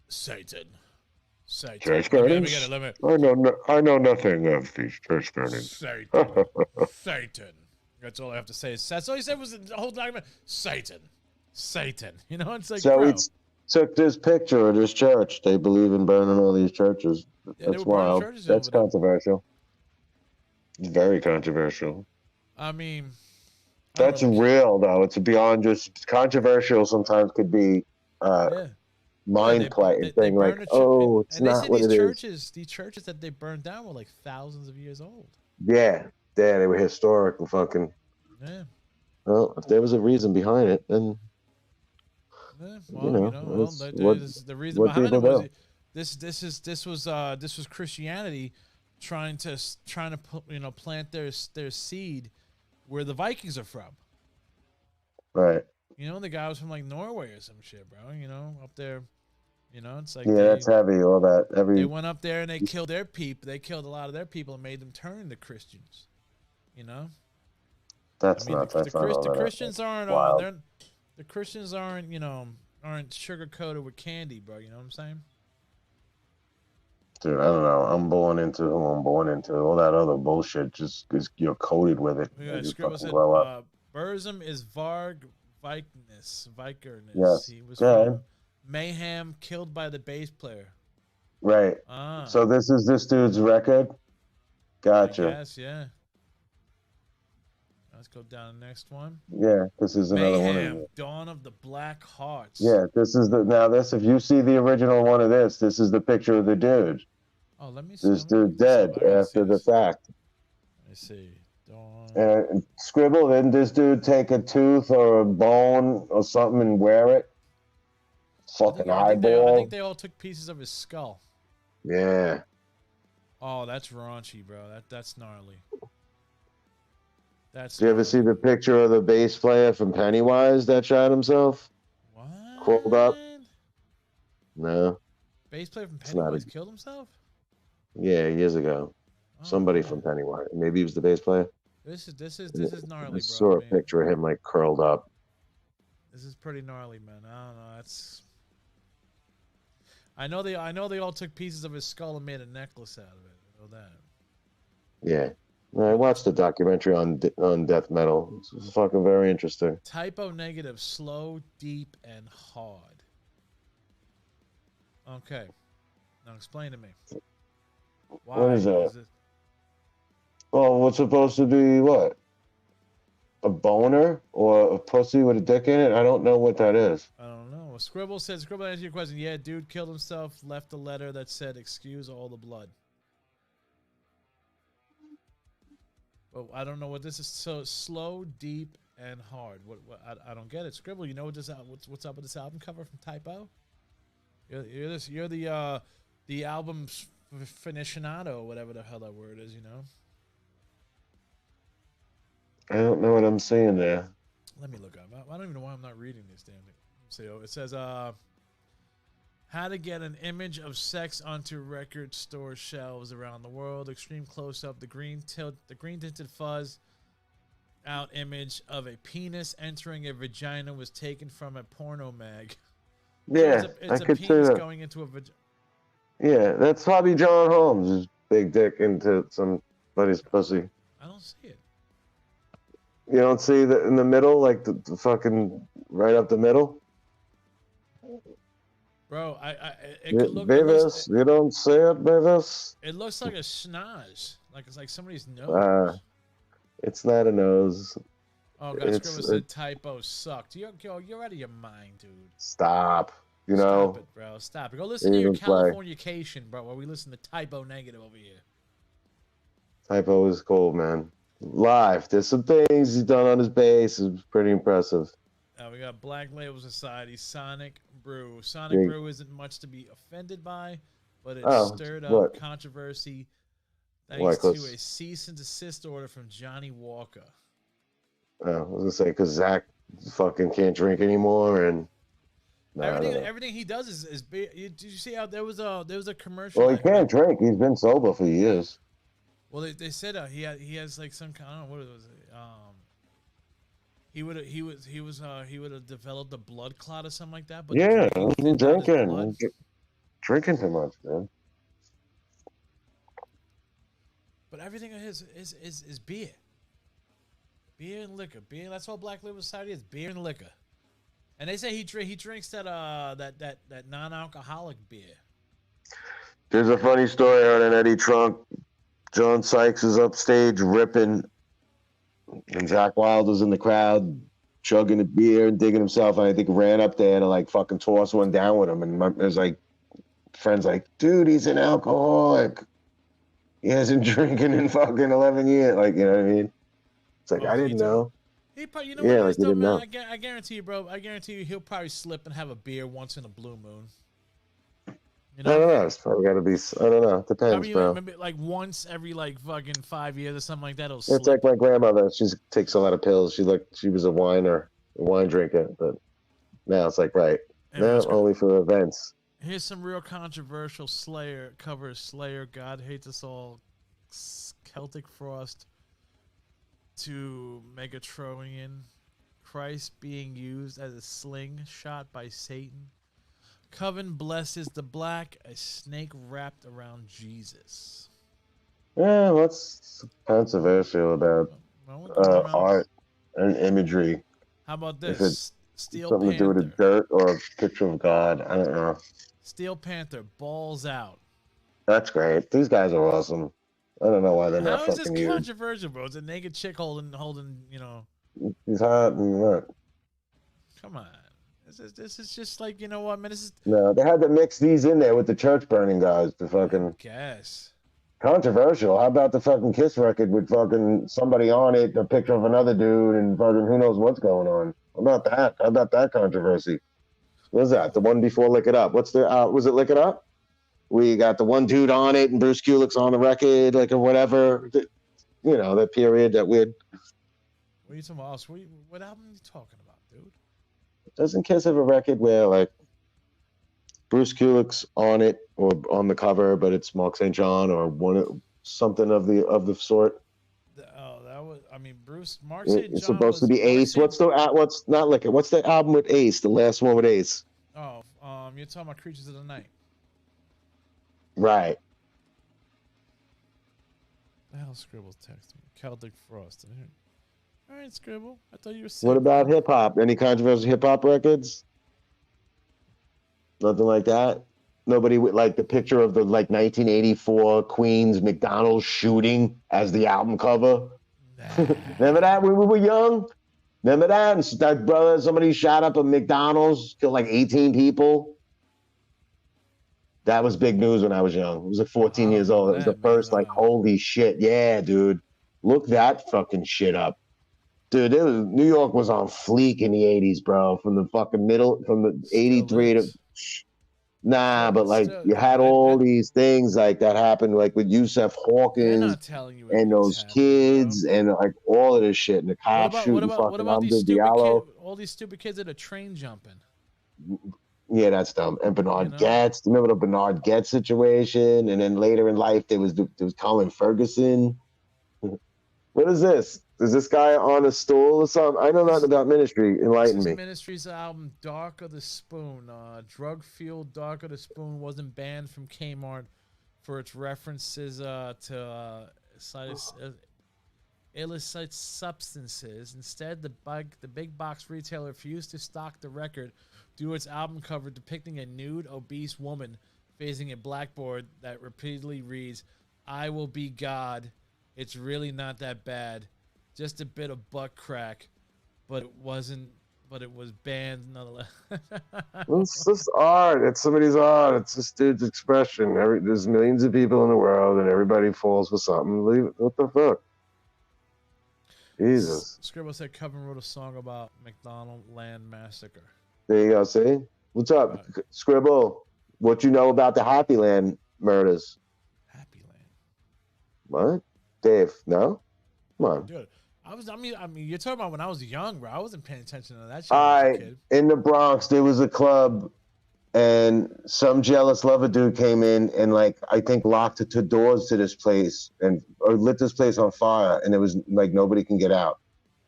Satan. Church burnings. I know nothing of these church burnings. Satan. That's all I have to say. That's all he said was the whole document. Satan. You know, it's like so. It's took this picture of this church. They believe in burning all these churches. That's wild. That's controversial. It's very controversial. I mean, that's real though. It's beyond just controversial. Sometimes could be mind play thing. Like, it's not what it is. These churches that they burned down were like thousands of years old. Yeah, they were historic and fucking. Yeah. Well, if there was a reason behind it, then. The reason behind it was this was Christianity trying to plant their seed where the Vikings are from. Right. The guy was from like Norway or some shit, bro. Up there. It's like that's heavy. All that they went up there and they killed their people. They killed a lot of their people and made them turn into Christians. That's the Christians aren't. The Christians aren't sugar coated with candy, bro. You know what I'm saying? Dude, I don't know. I'm born into who I'm born into. All that other bullshit just is you're coated with it. Burzum is Vikerness. Yes. He was from Mayhem, killed by the bass player. Right. So this is this dude's record? Gotcha. Yes, yeah. Let's go down to the next one. Yeah, this is another Mayhem, one. Dawn of the Black Hearts. Yeah, this is if you see the original one of this is the picture of the dude. Oh, let me see. This dude dead after the fact. Let me see. Dawn. And Scribble, didn't this dude take a tooth or a bone or something and wear it? Fucking I eyeball. think they all took pieces of his skull. Yeah. Oh, that's raunchy, bro. That's gnarly. That's. Did you ever see the picture of the bass player from Pennywise that shot himself? What? Crawled up? No. Bass player from It's not Pennywise killed himself? Yeah, years ago. Oh, Somebody man. from Pennywise. Maybe he was the bass player. This is gnarly, I bro. saw a picture of him like curled up. This is pretty gnarly, man. I don't know. That's. I know they all took pieces of his skull and made a necklace out of it. I know that. Yeah. I watched the documentary on death metal. It's fucking very interesting. Typo negative, slow, deep, and hard. Okay. Now explain to me. Why What is that? it- Oh, what's supposed to be what? A boner or a pussy with a dick in it? I don't know what that is. I don't know. Scribble answer your question. Yeah, dude killed himself, left a letter that said, "Excuse all the blood." Well, I don't know what this is. So slow, deep, and hard. What I don't get it. Scribble, you know what what's up with this album cover from Typo? You're the album's aficionado, whatever the hell that word is, you know? I don't know what I'm seeing there. Let me look up. I don't even know why I'm not reading this damn thing. So it says, how to get an image of sex onto record store shelves around the world. Extreme close up. The green tinted fuzz out image of a penis entering a vagina was taken from a porno mag. Yeah, So it's I a could see penis that. going into a vagina. Yeah, that's probably John Holmes' big dick into somebody's pussy. I don't see it. You don't see that in the middle, like the fucking right up the middle? Bro, it could look. Beavis, you don't see it, Beavis? It looks like a schnoz, like it's like somebody's nose. It's not a nose. Oh god, Scribble said typo sucked. You're out of your mind, dude. Stop. You Stop know? it, bro. Stop it. Go listen to your Even play. Californication, bro, where we listen to typo negative over here. Typo is cool, man. Live. There's some things he's done on his bass. It's pretty impressive. We got Black Label Society, Sonic Brew. Sonic Brew isn't much to be offended by, but it stirred up controversy thanks to a cease and desist order from Johnny Walker. I was gonna say because Zach fucking can't drink anymore, and everything he does is beer. Did you see how there was a commercial? Well, he can't drink. He's been sober for years. Well, they said he has like some kind. I don't know what it was. He would have developed a blood clot or something like that. But yeah, he's drinking too much, man. But everything of his is beer. Beer and liquor. Beer. That's all Black Label Society is. Beer and liquor. And they say he drinks that non-alcoholic beer. There's a funny story on an Eddie Trunk. John Sykes is upstage ripping, and Zach Wilder's in the crowd chugging a beer and digging himself. And I think ran up there to like fucking toss one down with him. And there's like friends like, dude, he's an alcoholic. He hasn't drinking in fucking 11 years. Like, you know what I mean? It's like, I didn't know. He probably, you know Yeah, what? like he didn't know. I guarantee you, bro. I guarantee you, he'll probably slip and have a beer once in a blue moon. You know? I don't know. It's probably got to be. I don't know. It depends, probably, bro. Maybe like once every like fucking 5 years or something like that. It's like my grandmother. She takes a lot of pills. She was a wine drinker, but now it's like now only for events. Here's some real controversial Slayer covers. Slayer, God Hates Us All, Celtic Frost to Megatronian, Christ being used as a sling shot by Satan. Coven blesses the black, a snake wrapped around Jesus. Yeah, what's controversial about art and imagery? How about this? If it's Steel something Panther. to do with dirt or a picture of God, I don't know. Steel Panther, balls out. That's great. These guys are awesome. I don't know why they're not How is this fucking huge. controversial, bro? It's a naked chick holding, you know. He's hot and what? Come on. This is just like, you know what, man? This is. No, they had to mix these in there with the church burning guys to fucking. Guess. Controversial. How about the fucking Kiss record with fucking somebody on it, a picture of another dude, and fucking who knows what's going on? How about that? How about that controversy? What was that? The one before Lick It Up. What's the, was it Lick It Up? We got the one dude on it, and Bruce Kulick's on the record, like, or whatever. You know, that period, that weird. What are you talking about? What album are you talking about, dude? Doesn't Kiss have a record where, like, Bruce Kulick's on it or on the cover, but it's Mark St. John or something of the sort? That was. I mean, Mark St. John. It's supposed to be Ace. What's not like it? What's the album with Ace? The last one with Ace. Oh, you're talking about Creatures of the Night. Right. The hell, Scribble's texting me. Celtic Frost. All right, Scribble. I thought you were sick. What about hip hop? Any controversial hip hop records? Nothing like that. Nobody with like the picture of the like 1984 Queens McDonald's shooting as the album cover. Nah. Remember that when we were young? Remember that? And that brother, somebody shot up a McDonald's, killed like 18 people. That was big news when I was young. I was like 14 years old. It was the first like, holy shit. Yeah, dude. Look that fucking shit up. Dude, New York was on fleek in the 80s, bro. From the fucking middle, from the 83 to... Nah, but like you had all these things like that happened, like with Yusef Hawkins and those kids and like all of this shit and the cops shooting fucking Hamza Diallo. All these stupid kids at a train jumping. Yeah, that's dumb. And Bernard Getz. Remember the Bernard Getz situation? And then later in life, there was Colin Ferguson. What is this? Is this guy on a stool or something? I know nothing about Ministry. Enlighten me. Ministry's album, Dark of the Spoon. Drug-fueled Dark of the Spoon wasn't banned from Kmart for its references to illicit substances. Instead, the big box retailer refused to stock the record due to its album cover depicting a nude, obese woman facing a blackboard that repeatedly reads, "I will be God. It's really not that bad. Just a bit of butt crack, but it wasn't. But it was banned nonetheless." It's just art. It's somebody's art. It's this dude's expression. There's millions of people in the world, and everybody falls for something. What the fuck? Jesus. Scribble said Coven wrote a song about McDonald Land Massacre. There you go. See? What's up, Scribble? What you know about the Happy Land murders? Happy Land. What? Dave? No? Come on. Dude. I mean, you're talking about when I was young, bro. I wasn't paying attention to that shit. As a kid. In the Bronx, there was a club, and some jealous lover dude came in and, like, I think locked the two doors to this place or lit this place on fire, and it was like nobody can get out.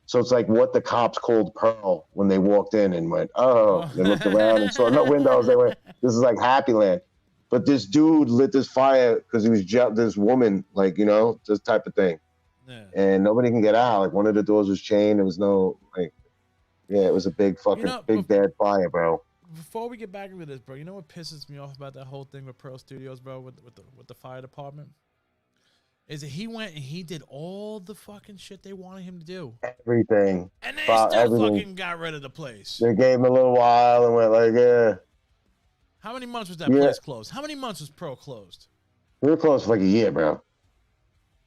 So it's like what the cops called Pearl when they walked in and went, oh. They looked around and saw no windows. They went, this is like Happy Land. But this dude lit this fire because he was this woman, like, you know, this type of thing. Yeah. And nobody can get out. Like one of the doors was chained. There was no it was a big fucking big bad fire, bro. Before we get back into this, bro, you know what pisses me off about that whole thing with Pearl Studios, bro, with the fire department? Is that he went and he did all the fucking shit they wanted him to do. Everything. And they still fucking got rid of the place. They gave him a little while and went like, yeah. How many months was that place closed? How many months was Pearl closed? We were closed for like a year, bro.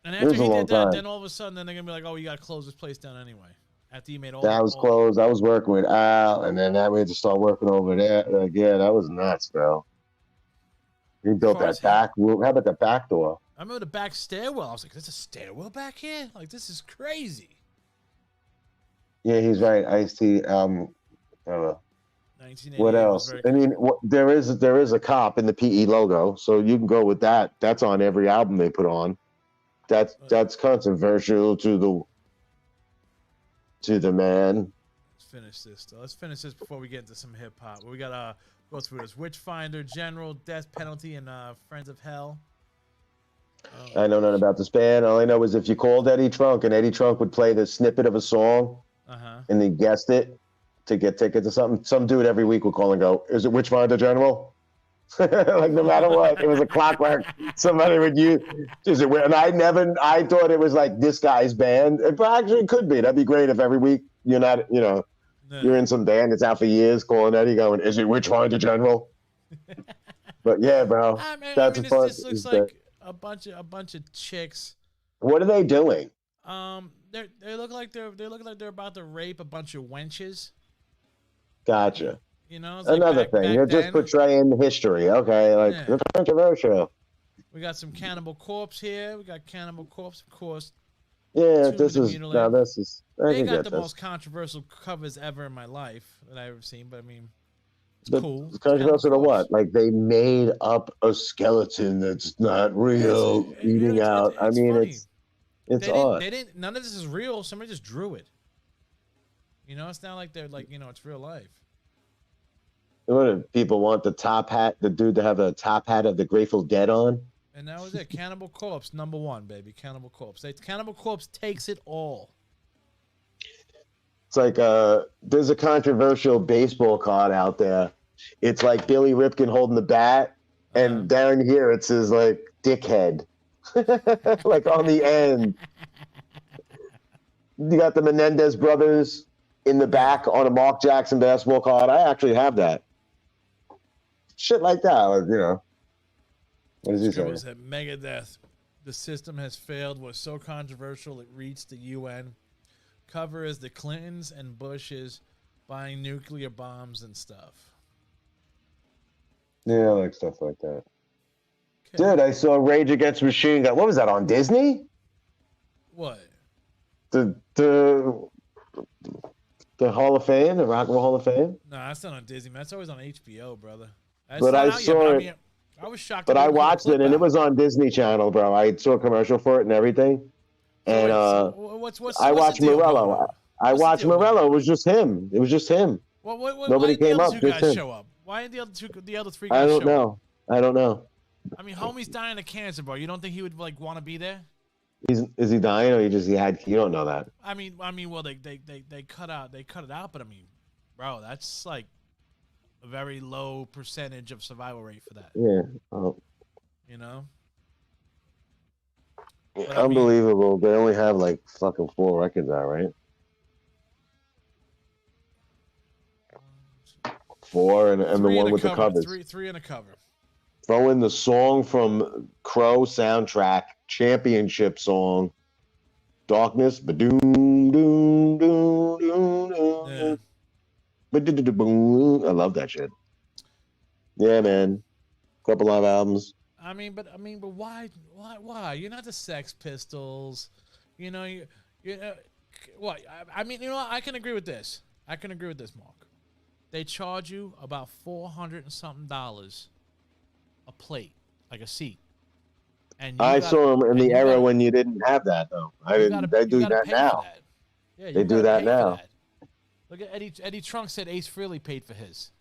And after he did that, then all of a sudden, then they're gonna be like, "Oh, you gotta close this place down anyway." After you made all that was closed. I was working with Al, and then we had to start working over there. Like, yeah, that was nuts, bro. He built that back room. How about the back door? I remember the back stairwell. I was like, "There's a stairwell back here? Like, this is crazy." Yeah, he's right. Ice-T. What else? I mean, there is a cop in the PE logo, so you can go with that. That's on every album they put on. That's controversial to the man. Let's finish this. Let's finish this before we get into some hip hop. We gotta go through this: Witchfinder, General, Death Penalty, and Friends of Hell. I know nothing about this band. All I know is if you called Eddie Trunk and Eddie Trunk would play the snippet of a song, and they guessed it to get tickets or something, some dude every week would call and go, "Is it Witchfinder, General?" Like no matter what, it was a clockwork. Somebody would use. Is it? And I thought it was like this guy's band. It actually could be. That'd be great if every week you're not, you're in some band that's out for years, calling Eddie, going, "Is it Witchfinder, General?" But yeah, bro, that's fun. This looks like a bunch of chicks. What are they doing? They look like they're about to rape a bunch of wenches. Gotcha. You know, it's like Another back thing, you're just then. portraying history. Okay, like Yeah. controversial. We got some Cannibal Corpse here. We got Cannibal Corpse, of course. Yeah, Two this in the is mutilated. now. This is. I They can got get the this. most controversial covers ever in my life that I've ever seen. But I mean, it's But cool. It's controversial to Cannibal what? Corpse. Like they made up a skeleton that's not real, eating out. I It's mean, funny. it's odd. They didn't. None of this is real. Somebody just drew it. You know, it's not like they're like, you know, it's real life. What do people want the top hat? The dude to have a top hat of the Grateful Dead on? And that was it. Cannibal Corpse, #1, baby. Cannibal Corpse. Cannibal Corpse takes it all. It's like there's a controversial baseball card out there. It's like Billy Ripken holding the bat, and down here it says like dickhead, like on the end. You got the Menendez brothers in the back on a Mark Jackson basketball card. I actually have that. Shit like that, like, you know. What does he say? Scribbles at Megadeth. The system has failed. Was so controversial it reached the UN. Cover is the Clintons and Bushes buying nuclear bombs and stuff. Yeah, I like stuff like that. Okay. Dude, I saw Rage Against the Machine Gun. What was that on Disney? What? The Hall of Fame, the Rock and Roll Hall of Fame. No, that's not on Disney, man. That's always on HBO, brother. That's But not I out yet, saw but it. I mean, I was shocked. But that I they put a watched clip it, and it out. was on Disney Channel, bro. I saw a commercial for it and everything. And I watched the deal going Morello. on? I What's the watched deal going Morello. on? It was just him. It was just him. Well, Nobody why did came the up, other two just guys him. show up? Why did the other three I guys don't show up? know. I don't know. I mean, homie's dying of cancer, bro. You don't think he would like want to be there? Is he dying or he had? You don't know that. I mean, well, they cut it out, but I mean, bro, that's like a very low percentage of survival rate for that. Yeah. You know. Yeah, But I mean- unbelievable. They only have like fucking 4 records out, right? 4 and the Three one in a with the cover, covers. Three in a cover. Throw in the song from Crow soundtrack, championship song, Darkness, ba-doom, doom, doom, doom, doom, Yeah. ba-do-do-do-boom. I love that shit. Yeah, man. Couple live albums. I mean, but why? You're not the Sex Pistols, you know. You what? I mean, you know what? I can agree with this. Mark. They charge you about $400 and something a plate, like a seat. And I saw them in the era when you didn't have that, though. They do that now. Yeah, They do that now. Look at Eddie Trunk said Ace Frehley paid for his.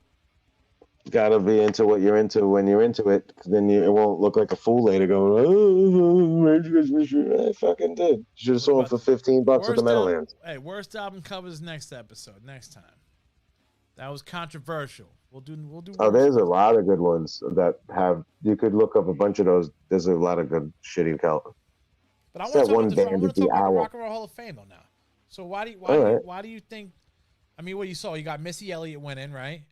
Got to be into what you're into when you're into it, 'cause then it won't look like a fool later going, oh, Rage Against the Machine. I fucking did. Should have sold them for $15 at the Meadowlands. Hey, worst album covers next episode, next time. That was controversial. We'll do. Oh, there's a lot of good ones that have. You could look up a bunch of those. There's a lot of good shitty color. But I That want to one talk about band the is the Owl. Rock and Roll Hall of Fame though now. So why do you think? I mean, what you saw, you got Missy Elliott went in, right?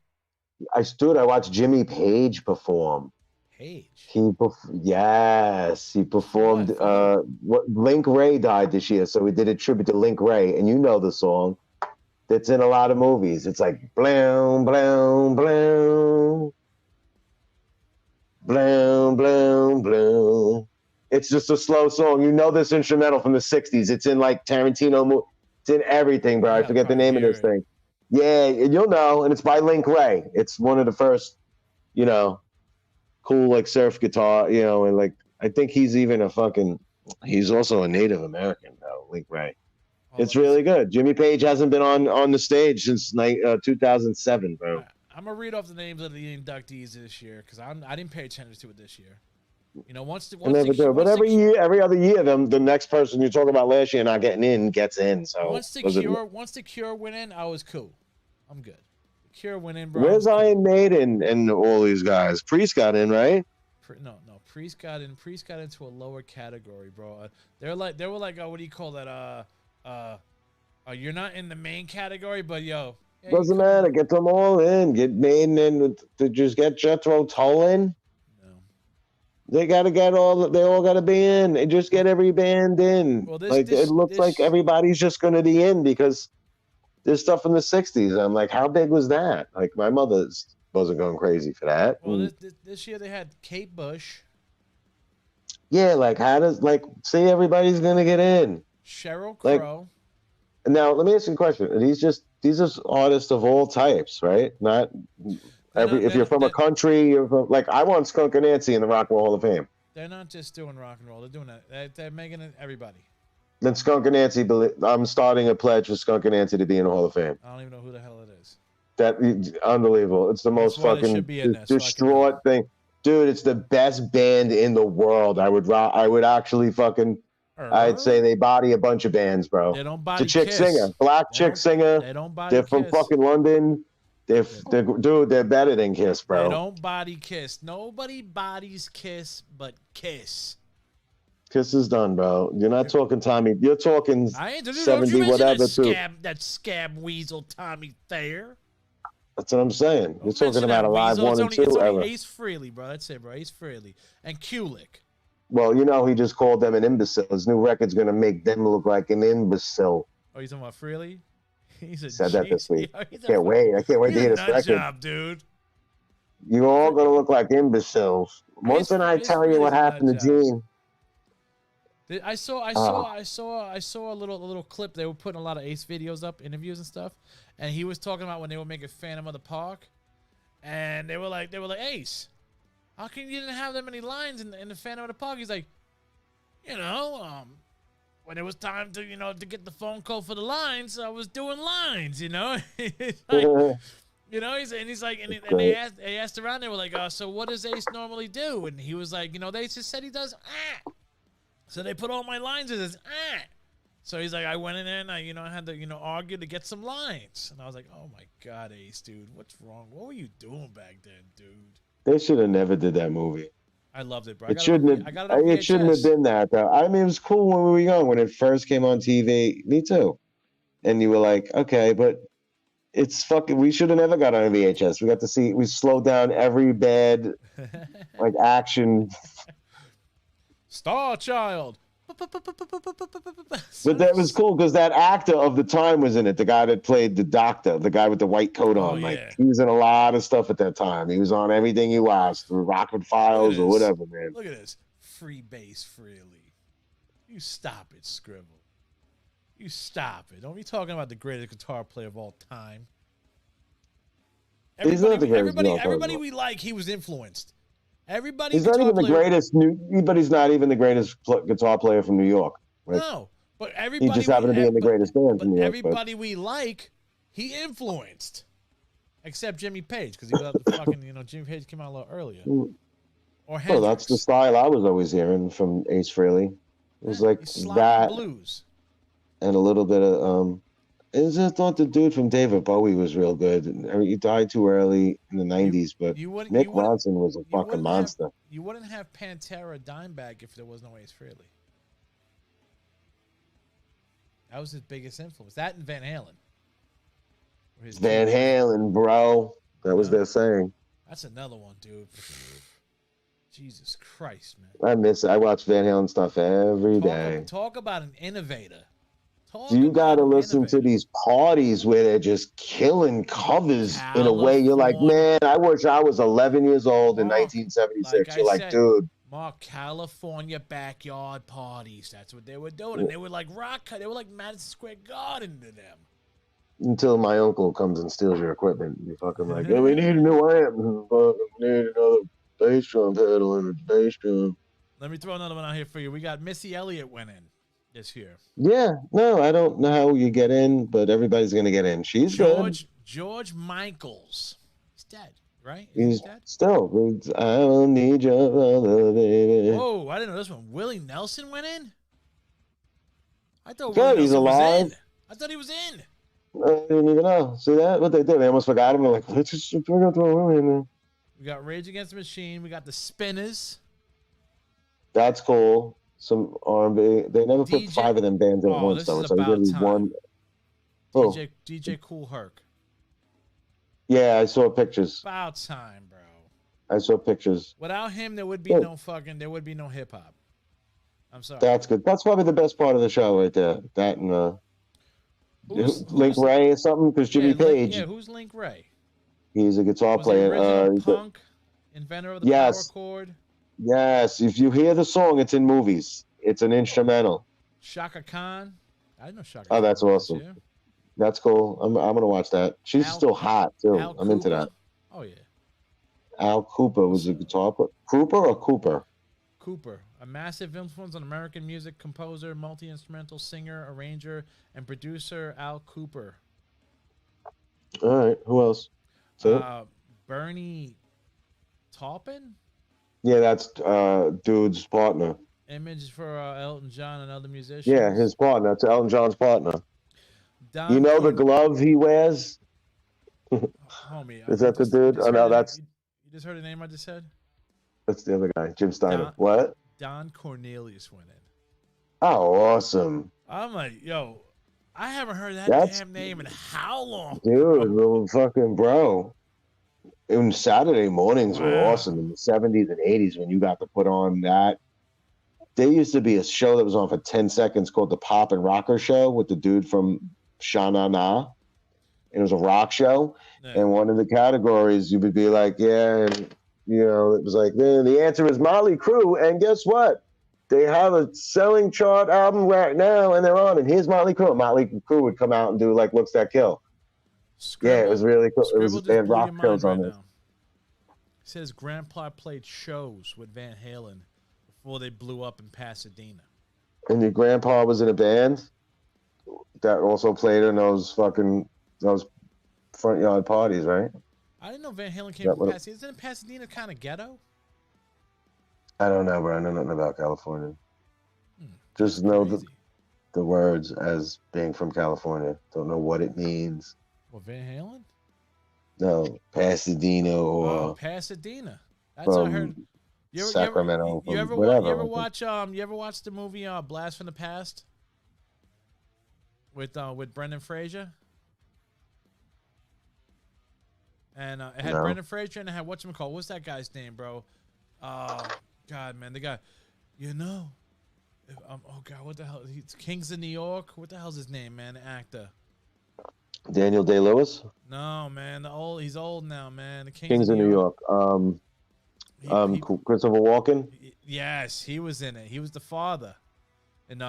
I watched Jimmy Page perform. Page. He performed. What Link Ray died this year, so we did a tribute to Link Ray, and you know the song. That's in a lot of movies. It's like bloom, bloom, bloom, bloom, bloom, bloom. It's just a slow song. You know this instrumental from the '60s. It's in like Tarantino. It's in everything, bro. I forget the name of this thing. Yeah, and you'll know. And it's by Link Ray. It's one of the first, you know, cool like surf guitar. You know, and like I think he's even a fucking. He's also a Native American, though. Link Ray. It's really good. Jimmy Page hasn't been on the stage since 2007, bro. I'm gonna read off the names of the inductees this year because I didn't pay attention to it this year. You know, But every other year, the next person you talk about last year not getting in gets in. So once the Cure went in, I was cool. I'm good. The Cure went in, bro. Where's Iron Maiden and all these guys? Priest got in, right? No. Priest got in. Priest got into a lower category, bro. They were like, what do you call that? You're not in the main category, but yo. Yeah, Doesn't matter. Get them all in. Get Maiden in. To just get Jethro Tull in. They gotta get all. They all gotta be in. They just get every band in. Well, it looks like everybody's just gonna be in because there's stuff from the '60s. I'm like, how big was that? Like my mother wasn't going crazy for that. Well, this year they had Kate Bush, yeah, like how does see everybody's gonna get in? Sheryl Like, Crow. now let me ask you a question. Are these are artists of all types, right? Not if you're from a country, you're from, like I want Skunk and Nancy in the Rock and Roll Hall of Fame. They're not just doing rock and roll. They're doing that. They're making it everybody. Then Skunk and Nancy, I'm starting a pledge for Skunk and Nancy to be in the Hall of Fame. I don't even know who the hell it is. That unbelievable. It's the most fucking distraught thing. Dude, it's the best band in the world. I would actually fucking I'd say they body a bunch of bands, bro. They don't body It's a chick Kiss. singer. Black chick singer. They don't body They're from Kiss. fucking London. They're better than Kiss, bro. They don't body Kiss. Nobody bodies Kiss but Kiss. Kiss is done, bro. You're not talking Tommy. You're talking I ain't 70 whatever too. That scab weasel Tommy Thayer. That's what I'm saying. You're talking about a live weasel. 1 and 2 It's ever. only Ace Frehley, bro. That's it, bro. Ace Frehley and Kulik. Well, he just called them an imbecile. His new record's gonna make them look like an imbecile. Oh, you talking about Frehley? He's a Said that this week. I Can't wait. I can't wait to hear this record. job, dude. You're all gonna look like imbeciles. Once when I tell you what happened to Gene. I saw a little clip. They were putting a lot of Ace videos up, interviews and stuff, and he was talking about when they were making Phantom of the Park, and they were like Ace, how come you didn't have that many lines in the Phantom of the Park? He's like, when it was time to to get the phone call for the lines, I was doing lines, He's like, and they asked around. They were like, so what does Ace normally do? And he was like, they just said he does So they put all my lines as So he's like, I went in there and I had to argue to get some lines. And I was like, oh my God, Ace, dude, what's wrong? What were you doing back then, dude? They should have never did that movie. I loved it, bro. It shouldn't have been that, though. I mean, it was cool when we were young, when it first came on TV. Me too. And you were like, okay, but it's fucking. We should have never got on a VHS. We slowed down every bad action. Star Child. But that was cool because that actor of the time was in it. The guy that played the doctor, the guy with the white coat on. He was in a lot of stuff at that time. He was on everything you watched, through Rockford Files or whatever, man. Look at this. Free bass freely. You stop it, Scribble. You stop it. Don't be talking about the greatest guitar player of all time. Everybody we like, he was influenced. He's not even the greatest but he's not even the greatest guitar player from New York. Right? No, but everybody. He just happened to be in the greatest band from New York. Everybody we like, he influenced, except Jimmy Page because he got the fucking Jimmy Page came out a little earlier. Or Hendrix. Oh, that's the style I was always hearing from Ace Frehley. It was like that blues and a little bit of I thought the dude from David Bowie was real good. He died too early in the 90s, but Nick Ronson was a fucking monster. You wouldn't have Pantera Dimebag if there was no Ace Frehley. That was his biggest influence. That and Van Halen. Van Halen, bro. That was their saying. That's another one, dude. Jesus Christ, man. I miss it. I watch Van Halen stuff every day. Talk about an innovator. You got to listen to these parties where they're just killing covers in a way you're like, man, I wish I was 11 years old in 1976. You're like, dude. Mark, California backyard parties. That's what they were doing. And they were like they were like Madison Square Garden to them. Until my uncle comes and steals your equipment. You're fucking like, hey, we need a new amp. We need another bass drum pedal and a bass drum. Let me throw another one out here for you. We got Missy Elliott went in this year. Yeah, no, I don't know how you get in, but everybody's gonna get in. She's good. George Michaels. He's dead, right? He's dead? Still. I don't need your brother, baby. Whoa, I didn't know this one. Willie Nelson went in? I thought he's alive. Was in. I thought he was in. I didn't even know. See that? What they did? They almost forgot him. They're like, let's just throw Willie in there. We got Rage Against the Machine. We got the Spinners. That's cool. Some R&B. They never put 5 of them bands in at once, though. So really one. DJ Cool Herc. Yeah, I saw pictures. About time, bro. I saw pictures. Without him, there would be Yeah. there would be no hip hop. I'm sorry. That's good. That's probably the best part of the show right there. That and Link Ray or something, because Jimmy Page, who's Link Ray? he's a guitar Was player. the original he's a- punk, inventor of the Yes. power chord? yes, if you hear the song, it's in movies. It's an instrumental. Shaka Khan? I didn't know Shaka Oh, Khan. that's was awesome. here. That's cool. I'm gonna watch that. She's Al- still hot too. Al I'm into Kooper? that. Oh, yeah. Al Cooper was a guitar player. Cooper or Cooper? Cooper, a massive influence on American music composer, multi-instrumental singer, arranger, and producer Al Cooper. All right. Who else? So Bernie Taupin? yeah, that's dude's partner. Image for Elton John and other musicians. Yeah, his partner. That's Elton John's partner. Don You know the Corn- glove he wears? Homie, Is that the dude? Oh, no, that's You just heard the name I just said? that's the other guy, Jim Steiner. Don- What? Don Cornelius went in. Oh, awesome, I'm like, yo, I haven't heard that That's- damn name in how long? dude, little fucking bro. And Saturday mornings were Wow. awesome in the 70s and 80s when you got to put on that. There used to be a show that was on for 10 seconds called the Pop and Rocker Show with the dude from Sha Na Na. It was a rock show. Yeah. And one of the categories, you would be like, yeah, and you know, it was like, the answer is Motley Crue. And guess what? They have a selling chart album right now, and they're on. And here's Motley Crue. Motley Crue would come out and do like Looks That Kill. Yeah, it was really cool. It Scribble was just they had blew rock your mind shows on right this. now. He says grandpa played shows with Van Halen before they blew up in Pasadena. And your grandpa was in a band that also played in those front yard parties, right? I didn't know Van Halen came Yeah, from what- Pasadena. Isn't Pasadena kind of ghetto? I don't know, bro. I know nothing about California. Just know Crazy. the words as being from California. Don't know what it means. What, Van Halen? No, Pasadena or Oh, Pasadena. That's what I heard. from You ever, Sacramento, You ever, from whatever. you ever watch the movie Blast from the Past with Brendan Fraser? And it had No. Brendan Fraser and it had whatchamacallit. What's that guy's name, bro? God, man, the guy. You know, oh God, what the hell? He's Kings of New York. What the hell's his name, man? The actor. Daniel Day-Lewis, No, man. He's old now, man. The Kings of New York. He- Christopher Walken. Yes, he was in it. He was the father in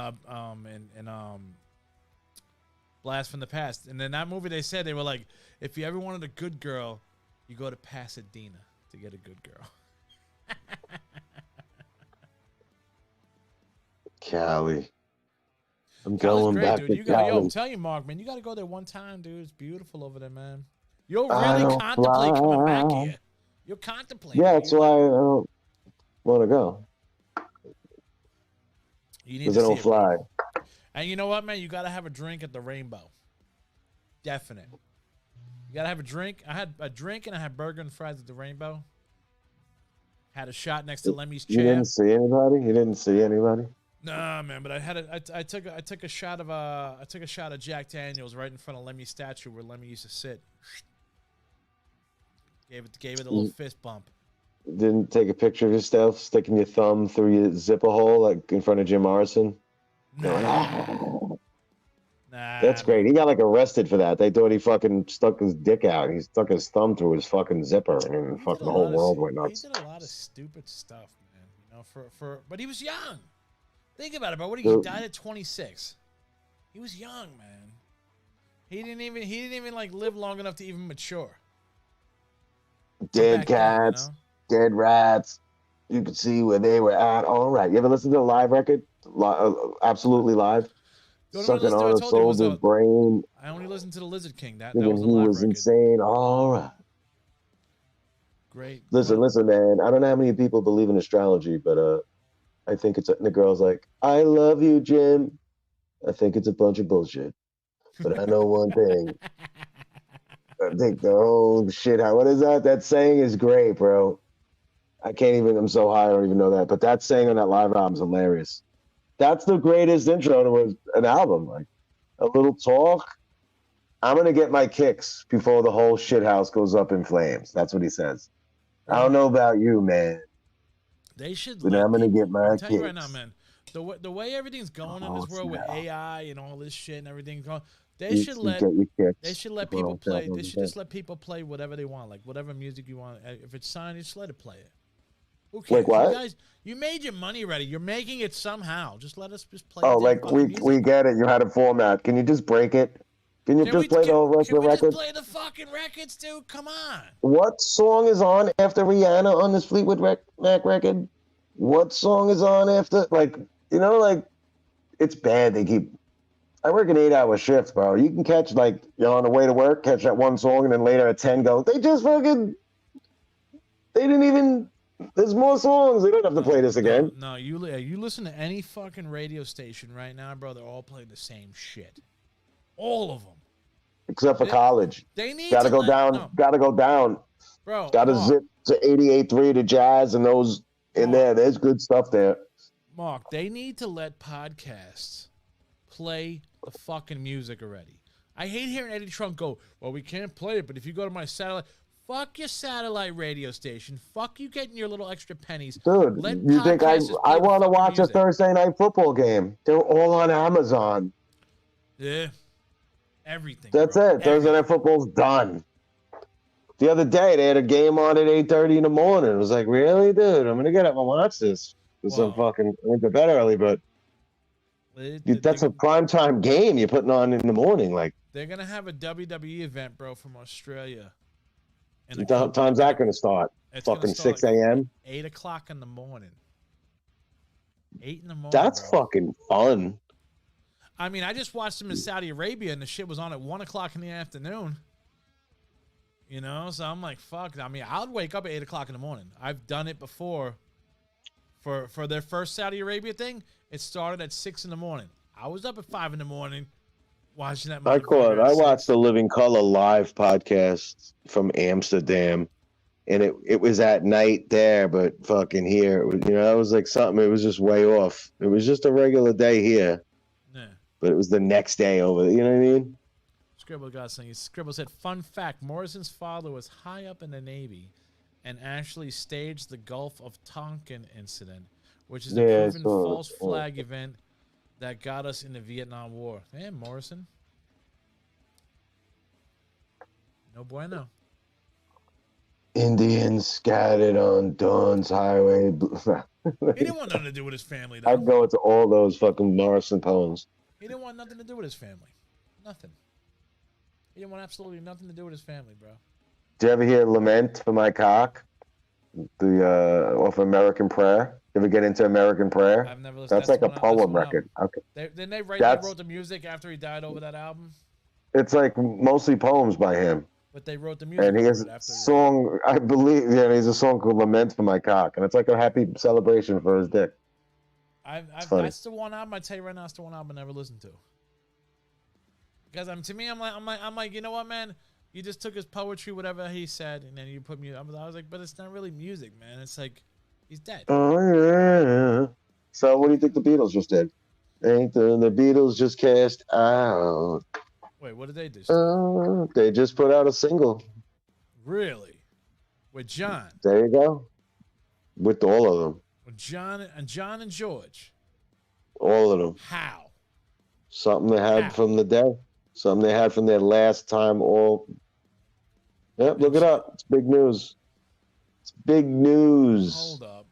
Blast from the Past. And in that movie, they said they were like, if you ever wanted a good girl, you go to Pasadena to get a good girl. Cali. I'm Cali's going great, back dude. to You got, yo, I'm Cali. telling you, Mark, man, you got to go there one time, dude. It's beautiful over there, man. You'll I really don't contemplate coming back fly. here. You'll contemplate. Yeah, that's why I don't want to go. You need Because to I see don't it, fly. bro. And you know what, man? You got to have a drink at the Rainbow. Definite. You got to have a drink. I had a drink and I had burger and fries at the Rainbow. Had a shot next to Lemmy's You chair. didn't see anybody? You didn't see anybody? Nah, man, but I took a shot of Jack Daniels right in front of Lemmy's statue where Lemmy used to sit. Gave it a little fist bump. Didn't take a picture of yourself sticking your thumb through your zipper hole like in front of Jim Morrison? Nah, That's great. He got like arrested for that. They thought he fucking stuck his dick out. He stuck his thumb through his fucking zipper, and then He fucking did the a whole lot of world stu- went nuts. He did a lot of stupid stuff, man. You know, but he was young. Think about it, bro. He So- died at 26. He was young, man. He didn't even like live long enough to even mature. Dead Back then, cats, dead rats. You could see where they were at. All right. You ever listen to the live record? Absolutely live. The only one I Sucking listened to, I on a told you, was, soldier's brain. I only listened to the Lizard King. That Thinking was a he live was record. insane. All right. Great. Listen, man. I don't know how many people believe in astrology, but I think it's the girl's like, I love you, Jim. I think it's a bunch of bullshit. But I know one thing. I think the whole shit. What is that? That saying is great, bro. I can't even. I'm so high. I don't even know that. But that saying on that live album is hilarious. That's the greatest intro to an album. Like a little talk. I'm gonna get my kicks before the whole shit house goes up in flames. That's what he says. I don't know about you, man, They should but let I'm gonna get people. my I'm telling you right now, kicks. man. The way everything's going in this world with now. AI and all this shit and everything going, You get your they kicks. should let people play. They should just let people play whatever they want, like whatever music you want. If it's signed, just let it play it. Who cares? Like what? You guys, you made your money ready. You're making it somehow. Just let us just play. Oh, the damn like fucking we music. get it. You had a format. Can you just break it? Can you just play the whole rest Can of the we just record? play the fucking records, dude? Come on. What song is on after Rihanna on this Fleetwood Mac record? What song is on after? Like, like it's bad. They keep. I work an 8-hour shift, bro. You can catch like you're on the way to work, catch that one song, and then later at 10 go. They just fucking. They didn't even. There's more songs. They don't have to play this again. No, you listen to any fucking radio station right now, bro. They're all playing the same shit. All of them. Except for college. They need Gotta to go let, down. no, Gotta go down. bro. Gotta Mark, zip to 88.3 to jazz and those in Mark. there. There's good stuff there. Mark, they need to let podcasts play the fucking music already. I hate hearing Eddie Trunk go, well, we can't play it, but if you go to my satellite, fuck your satellite radio station. Fuck you getting your little extra pennies. Dude, Let you think I podcasters play the want to fucking watch music. a Thursday night football game? They're all on Amazon. Yeah. Everything. That's bro. it. Thursday night football's done. The other day, they had a game on at 8:30 in the morning. It was like, really, dude? I'm going to get up and watch this. Because I'm fucking went to bed early, but that's a primetime game you're putting on in the morning. Like, they're going to have a WWE event, bro, from Australia. what time's that going to start? It's fucking start 6 a.m.? 8 o'clock in the morning. 8 in the morning. That's bro. fucking fun. I mean, I just watched them in Saudi Arabia, and the shit was on at 1 o'clock in the afternoon. You know, so I'm like, fuck. I mean, I'll wake up at 8 o'clock in the morning. I've done it before. For their first Saudi Arabia thing, it started at 6 in the morning. I was up at 5 in the morning watching that. I watched the Living Color live podcast from Amsterdam, and it was at night there, but fucking here, it was like something. It was just way off. It was just a regular day here. Yeah. But it was the next day over. You know what I mean? Scribble got something. Scribble said, fun fact, Morrison's father was high up in the Navy and actually staged the Gulf of Tonkin incident, which is a proven false flag event that got us in the Vietnam War. Hey, Morrison. No bueno. Indians scattered on Dawn's Highway. He didn't want nothing to do with his family, though. I'd go into all those fucking Morrison poems. He didn't want nothing to do with his family. Nothing. He didn't want absolutely nothing to do with his family, bro. Did you ever hear Lament for My Cock? Off American Prayer? You ever get into American Prayer? I've never listened. That's like a poem record. Okay. Didn't they wrote the music after he died over that album? It's like mostly poems by him. But they wrote the music. And he has a song, I believe, he has a song called Lament for My Cock. And it's like a happy celebration for his dick. That's the one album, I tell you right now, that's the one album I never listened to. Because to me, I'm like, you know what, man? You just took his poetry, whatever he said, and then you put music. I was like, but it's not really music, man. It's like, he's dead. Oh, yeah. So what do you think the Beatles just did? Ain't the Beatles just cast out? Wait, what did they do? They just put out a single. Really? With John? There you go. With all of them. With John and George? All of them. How? Something they had from the day. Something they had from their last time all. Yep, look it up. It's big news. It's big news. Hold up.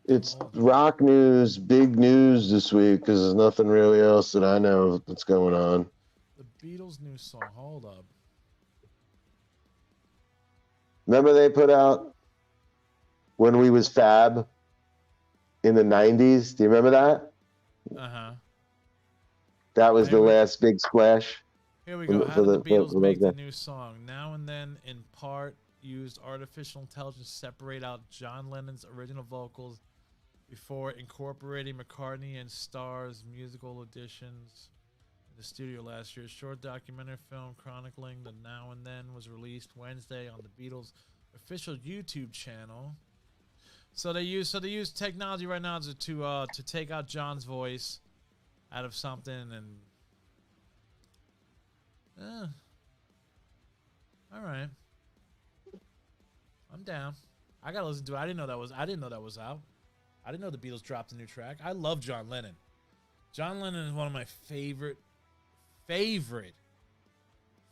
It's rock news, big news this week because there's nothing really else that I know that's going on. The Beatles' new song. Hold up. Remember they put out When We Was Fab in the 90s? Do you remember that? Uh-huh. That was the last big splash. Here we go. How did the Beatles make the new song? Now and then, in part, used artificial intelligence to separate out John Lennon's original vocals before incorporating McCartney and Starr's musical additions in the studio last year. A short documentary film chronicling the Now and Then was released Wednesday on the Beatles' official YouTube channel. So they use technology right now to take out John's voice out of something and all right. I'm down. I gotta listen to it. I didn't know that was out. I didn't know the Beatles dropped a new track. I love John Lennon. John Lennon is one of my favorite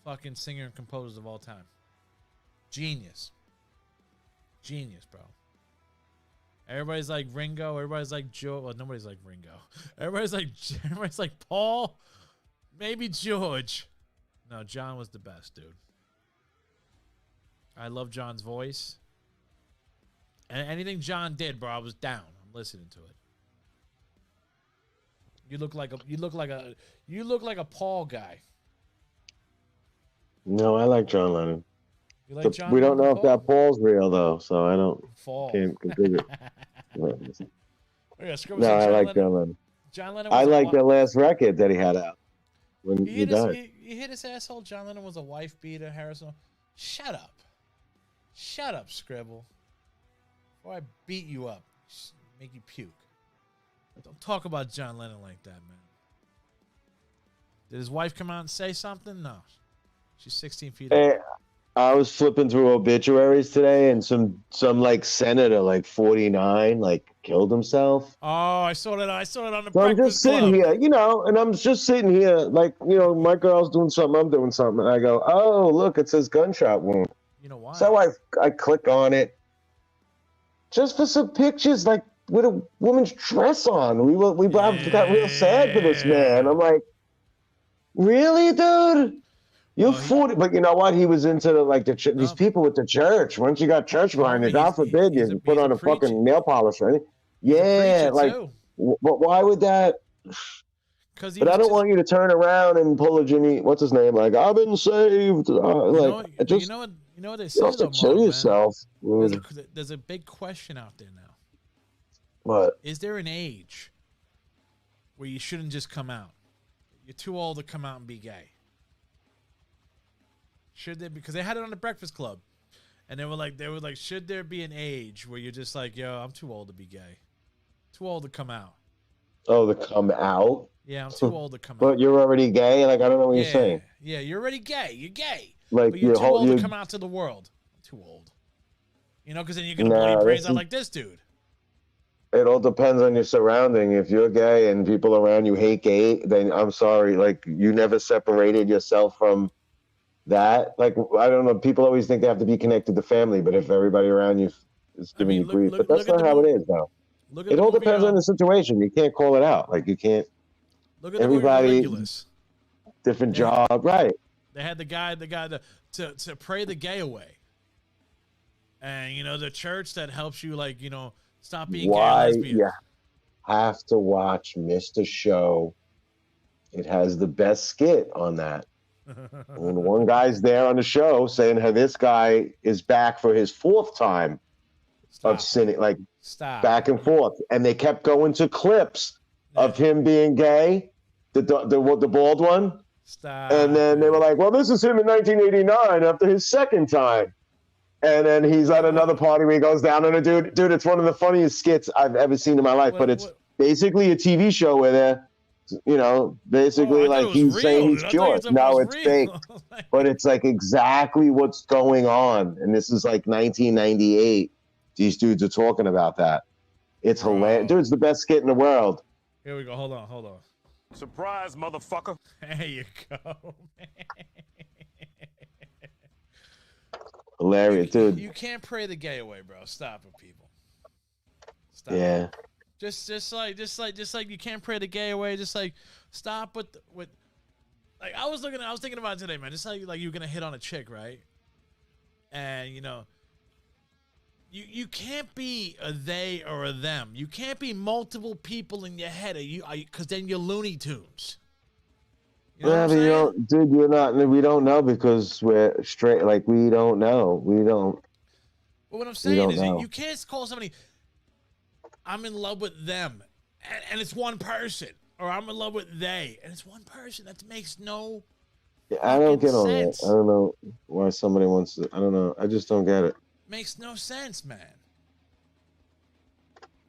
fucking singer and composers of all time. Genius, bro. Everybody's like Ringo. Everybody's like Joe. Well, nobody's like Ringo. Everybody's like Paul. Maybe George. No, John was the best, dude. I love John's voice. And anything John did, bro, I was down. I'm listening to it. You look like a Paul guy. No, I like John Lennon. You like John We don't know Lennon, if that Paul's real though, so I don't Fall. can't contribute. Yeah, No, I like John Lennon. John Lennon. I like the last record that he had out when he died. You hit his asshole. John Lennon was a wife beater. Harrison. Shut up, Scribble. Before I beat you up, just make you puke. Don't talk about John Lennon like that, man. Did his wife come out and say something? No. She's 16 feet up. Hey, I was flipping through obituaries today, and some like senator, like 49, like killed himself. Oh, I saw that on the So I'm just Breakfast sitting Club. here, and I'm just sitting here, like, my girl's doing something, I'm doing something, and I go, oh, look, it says gunshot wound. You know why? So I click on it, just for some pictures, like with a woman's dress on. We got real sad for this man. I'm like, really, dude? You're 40, but you know what? He was into these people with the church. Once you got church behind you, God forbid you put on a fucking nail polish or anything. Yeah, like, but why would that? But I don't want you to turn around and pull a Jimmy. What's his name? Like, I've been saved. You know what they say, you have to though, kill Mo, yourself. There's a big question out there now. What? Is there an age where you shouldn't just come out? You're too old to come out and be gay. Should there? Because they had it on the Breakfast Club, and they were like, should there be an age where you're just like, yo, I'm too old to be gay, too old to come out. Oh, to come out? Yeah, I'm too old to come out. But you're already gay? Like, I don't know what you're saying. Yeah, you're already gay. You're gay. Like, but you're too old to come out to the world. I'm too old. Because then you're going to blow your brains out like this dude. It all depends on your surrounding. If you're gay and people around you hate gay, then I'm sorry. Like, you never separated yourself from that. Like, I don't know. People always think they have to be connected to family, but if everybody around you is giving you grief. But that's not how it is, though. It all depends on the situation. You can't call it out. Like, you can't. Look at everybody, different job, right? They had the guy to pray the gay away, and the church that helps you, like, stop being gay or lesbian. You have to watch Mr. Show. It has the best skit on that. When one guy's there on the show saying how this guy is back for his 4th time of sinning, like back and forth, and they kept going to clips of him being gay, the bald one. Stop. And then they were like, well, this is him in 1989 after his 2nd time. And then he's at another party where he goes down on a dude. Dude, it's one of the funniest skits I've ever seen in my life. But it's basically a TV show where they're, basically like he's saying he's cured. No, it's fake. But it's like exactly what's going on. And this is like 1998. These dudes are talking about that. It's hilarious. Dude, it's the best skit in the world. Here we go. Hold on. Surprise, motherfucker. There you go, man. Hilarious, dude. You can't pray the gay away, bro. Stop it, people. Stop. Yeah. Just like you can't pray the gay away. Just like stop with like I was thinking about it today, man. Just like you're gonna hit on a chick, right? And you can't be a they or a them. You can't be multiple people in your head, because then you're Looney Tunes. You know but you're not. We don't know because we're straight. Like, we don't know. We don't. But what I'm saying is, you can't call somebody, I'm in love with them, and it's one person, or I'm in love with they, and it's one person. That makes no. Yeah, I don't get on that. I don't know why somebody wants to. I don't know. I just don't get it. Makes no sense, man.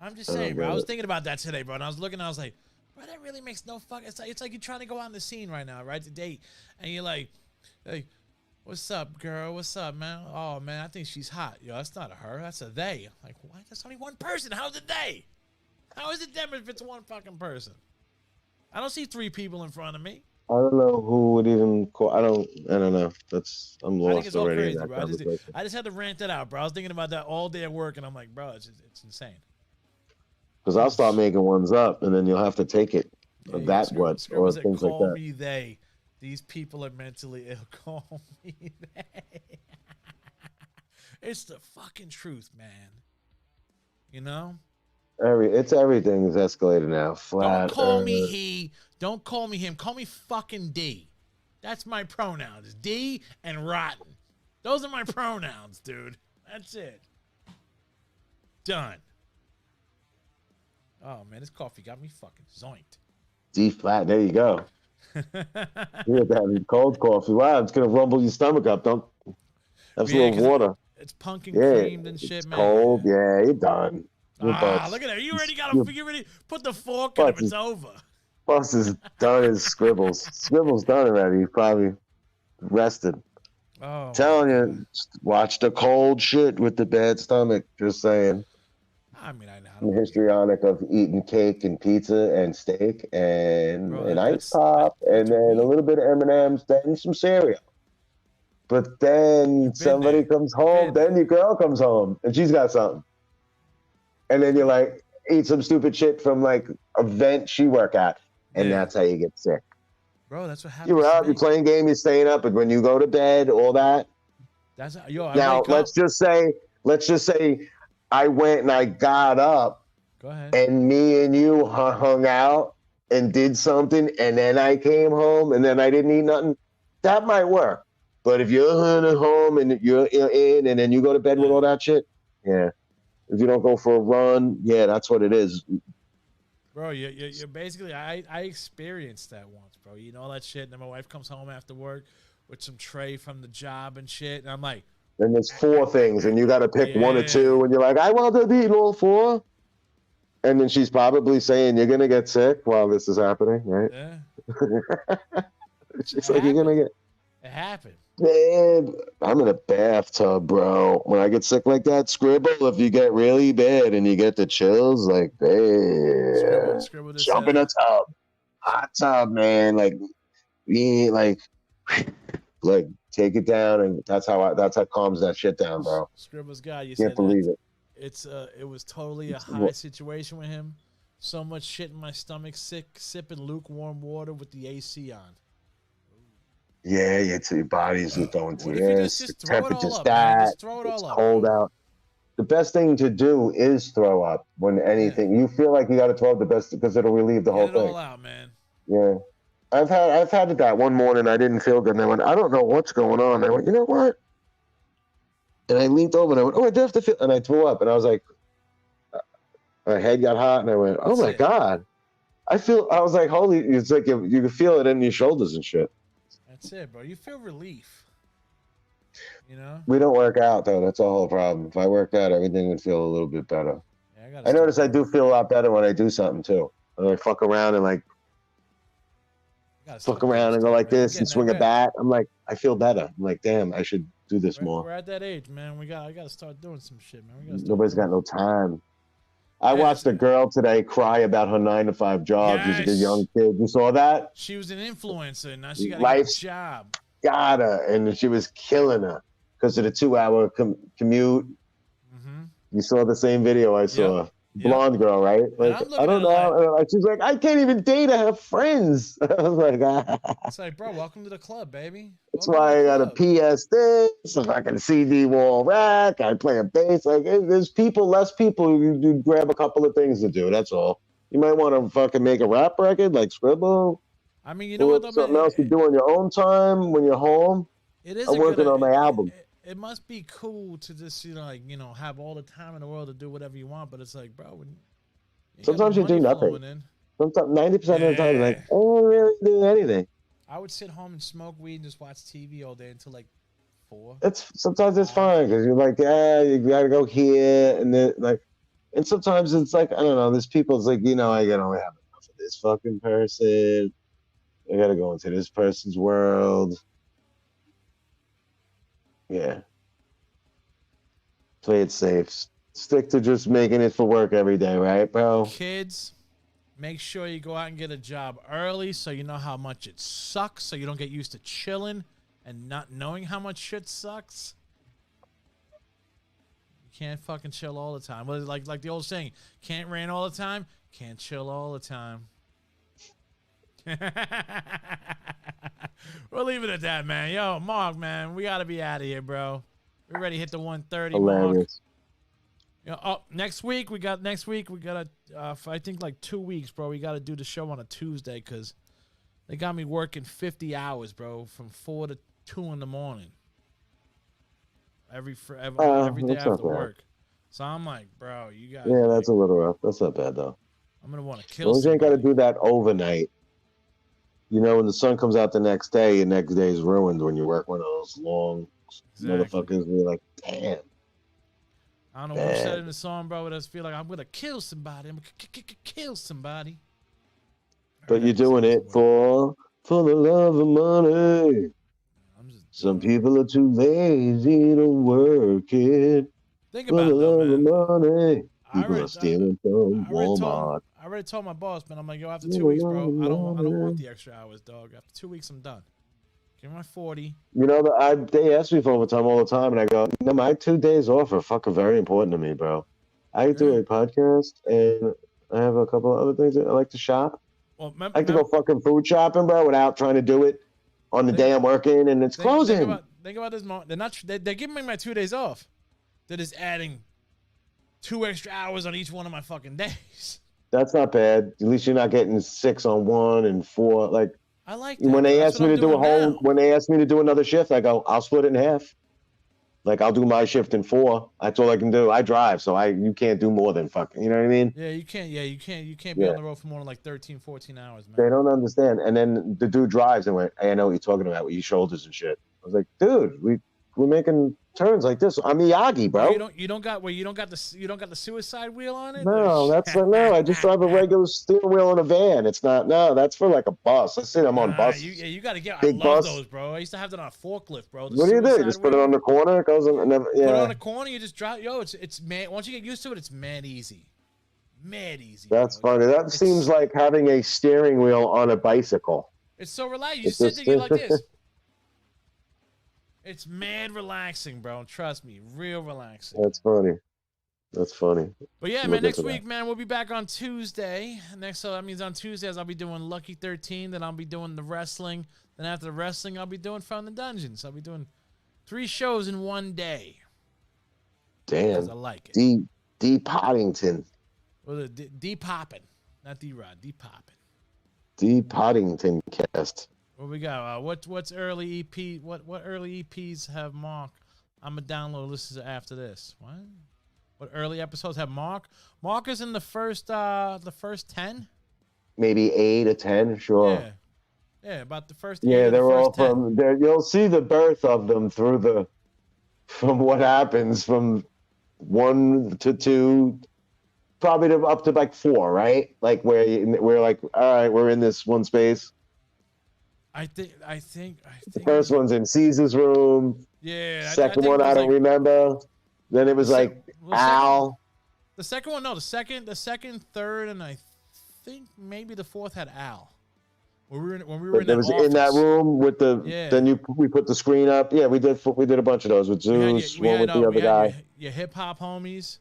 I'm just saying, bro. I was thinking about that today, bro, and I was looking. I was like, bro, that really makes no fuck. It's like you're trying to go on the scene right now, right? To date, and you're like, What's up, girl? What's up, man? Oh, man, I think she's hot. Yo, that's not a her. That's a they. I'm like, what? That's only one person. How's it they? How is it them if it's one fucking person? I don't see 3 people in front of me. I don't know who would even call. I don't know. I'm I think lost it's all already crazy, in that bro. conversation. I just had to rant that out, bro. I was thinking about that all day at work, and I'm like, bro, it's insane. Because I'll start making ones up, and then you'll have to take it. Yeah, That what or said, things like call that. me they. These people are mentally ill. Call me they. It's the fucking truth, man. You know? It's everything is escalated now. Flat. Don't call me he. Don't call me him. Call me fucking D. That's my pronouns. D and Rotten. Those are my pronouns, dude. That's it. Done. Oh, man, this coffee got me fucking zoinked. D flat. There you go. You have to have cold coffee. Wow, it's gonna rumble your stomach up. Don't have some little water. It's pumpkin creamed and shit, it's man. cold. Yeah, you're done. Look at that. You already put the fork in him. It's over. Boss is done his scribbles. Scribbles done already. He's probably rested. Oh, telling you, watch the cold shit with the bad stomach. Just saying. I mean, I I'm histrionic of eating cake and pizza and steak and an ice pop and then a little bit of M&Ms, then some cereal. But then somebody comes home, then your girl comes home and she's got something. And then you're like, eat some stupid shit from like a vent she work at. And that's how you get sick. Bro, that's what happens. You're out, you're playing game, you're staying up, and when you go to bed, all that. Now let's just say I went and I got up. Go ahead. And me and you hung out and did something, and then I came home and then I didn't eat nothing. That might work. But if you're at home and you're in and then you go to bed with all that shit, yeah. If you don't go for a run, yeah, that's what it is. Bro, you're basically, I experienced that once, bro. You know all that shit, and then my wife comes home after work with some tray from the job and shit, and I'm like. And there's 4 things, and you got to pick 1 or 2, and you're like, I want to be eating all 4. And then she's probably saying, you're going to get sick while this is happening, right? Yeah. She's like, you're going to get. It happened. Man, I'm in a bathtub, bro. When I get sick like that, scribble. If you get really bad and you get the chills, like, babe, jump in a tub, hot tub, man. Like, yeah, like take it down, and that's how calms that shit down, bro. Scribble's guy, you can't believe it. It was totally a high situation with him. So much shit in my stomach, sipping lukewarm water with the AC on. Yeah, your body's going through this. Just the throw it temperature's all up, that. Just throw it all up. It's cold out. The best thing to do is throw up when anything. You feel like you got to throw up the best because it'll relieve the whole thing. Get it all out, man. Yeah. I've had it that one morning. I didn't feel good, and I went, I don't know what's going on. I went, you know what? And I leaned over and I went, I do have to feel, and I threw up, and I was like, my head got hot, and I went, oh my God. I was like, holy, it's like you can feel it in your shoulders and shit. That's it, bro. You feel relief. You know? We don't work out, though. That's the whole problem. If I worked out, everything would feel a little bit better. Yeah, I notice I do feel a lot better when I do something, too. When I fuck around and like, fuck around and go like this and swing a bat. I'm like, I feel better. I'm like, damn, I should do this more. We're at that age, man. I got to start doing some shit, man. Nobody's got no time. I watched a girl today cry about her 9-to-5 job. She's like a young kid. You saw that? She was an influencer, and now she got a job. Got her, and she was killing her because of the 2-hour commute. Mm-hmm. You saw the same video I saw. Yep. Blonde girl, right? Like, I don't know. She's like, I can't even date. I have friends. I was like, It's like, bro, welcome to the club, baby. That's why I got a PS thing, so I can CD wall rack. I play a bass. Like, there's less people. You grab a couple of things to do. That's all. You might want to fucking make a rap record like Scribble. I mean, you know what? Something else to do on your own time when you're home. I'm working on my album. It must be cool to just, have all the time in the world to do whatever you want, but it's like, bro, sometimes you do nothing. Sometimes 90% of the time, like, I don't really do anything. I would sit home and smoke weed and just watch TV all day until like 4. Sometimes it's fine because you're like, you gotta go here and then like, and sometimes it's like, I don't know. There's people. It's like, I can only have enough of this fucking person. I gotta go into this person's world. Yeah. Play it safe. Stick to just making it for work every day, right, bro? Kids, make sure you go out and get a job early so you know how much it sucks, so you don't get used to chilling and not knowing how much shit sucks. You can't fucking chill all the time. Well, like the old saying, can't rain all the time, can't chill all the time. We'll leave it at that, man. Yo, Mark, man, we gotta be out of here, bro. We're ready to hit the 130 mark. Hilarious. You know, next week we got I think like 2 weeks, bro. We got to do the show on a Tuesday because they got me working 50 hours, bro, from 4 to 2 in the morning. Every day that's not after bad. work. So I'm like, bro, you guys. Yeah, that's a little rough. That's not bad though. I'm gonna want to As kill long as you ain't got to somebody. do that overnight. You know, when the sun comes out the next day, your next day is ruined when you work one of those long Exactly. motherfuckers. And you're like, damn. I don't know who said it in the song, bro. But I just feel like I'm gonna kill somebody. I'm gonna kill somebody. But you're doing it for the love of money. Some people are too lazy to work it. Think For about the it, though, love of man. money. People are stealing from Walmart. I already told my boss, man. I'm like, yo, after 2 weeks, bro, I don't want the extra hours, dog. After 2 weeks, I'm done. Give me my 40. You know, they ask me for overtime all the time, and I go, no, my 2 days off are fucking very important to me, bro. I do a podcast, and I have a couple of other things that I like to shop. Well, I like to go fucking food shopping, bro, without trying to do it on the day I'm working, and it's closing. Think about this, Mark. They're giving me my 2 days off. They're just adding 2 extra hours on each one of my fucking days. That's not bad. At least you're not getting 6 on one and 4. Like, I like that. When they ask me to do when they ask me to do another shift, I go, I'll split it in half. Like, I'll do my shift in 4. That's all I can do. I drive, so you can't do more than fucking, you know what I mean? Yeah, you can't. Yeah, you can't be on the road for more than like 13, 14 hours, man. They don't understand. And then the dude drives and went, hey, I know what you're talking about with your shoulders and shit. I was like, dude, we're making turns like this. I'm Miyagi, bro. You don't got the suicide wheel on it? No, no. I just drive a regular steering wheel in a van. It's not. No, that's for like a bus. I see them on buses. You got to get. Big I love bus. those, bro. I used to have that on a forklift, bro. What do you do? You just put it on the corner. It goes in. Put it on the corner. You just drive. Yo, it's mad. Once you get used to it, it's mad easy. Mad easy. That's funny. That seems like having a steering wheel on a bicycle. It's so relaxed. You just sit there, you like this. It's mad relaxing, bro. Trust me, real relaxing. That's funny. But yeah, man, next week, man, we'll be back on Tuesday. So that means on Tuesdays I'll be doing Lucky 13. Then I'll be doing the wrestling. Then after the wrestling, I'll be doing From the Dungeons. I'll be doing 3 shows in one day. Damn. I like it. D Poddington. Well, D popping, not D Rod. D popping. D Poddington cast. What we got? What's early EP? What early EPs have Mark? I'm gonna download listen to after this. What early episodes have Mark? Mark is in the first 10. Maybe 8 or 10, sure. Yeah, about the first. Yeah, they're all 10. from there. You'll see the birth of them from what happens from 1 to 2, probably up to like 4, right? Like where we're like, all right, we're in this one space. I think the first one's in Caesar's room. Yeah. Second one, I don't remember. Then it was Al. The second one, no. The second, third, and I think maybe the fourth had Al. When we were in that office. In that room with the. Yeah. Then we put the screen up. Yeah, we did a bunch of those with Zeus. One with the other guy. Your hip hop homies.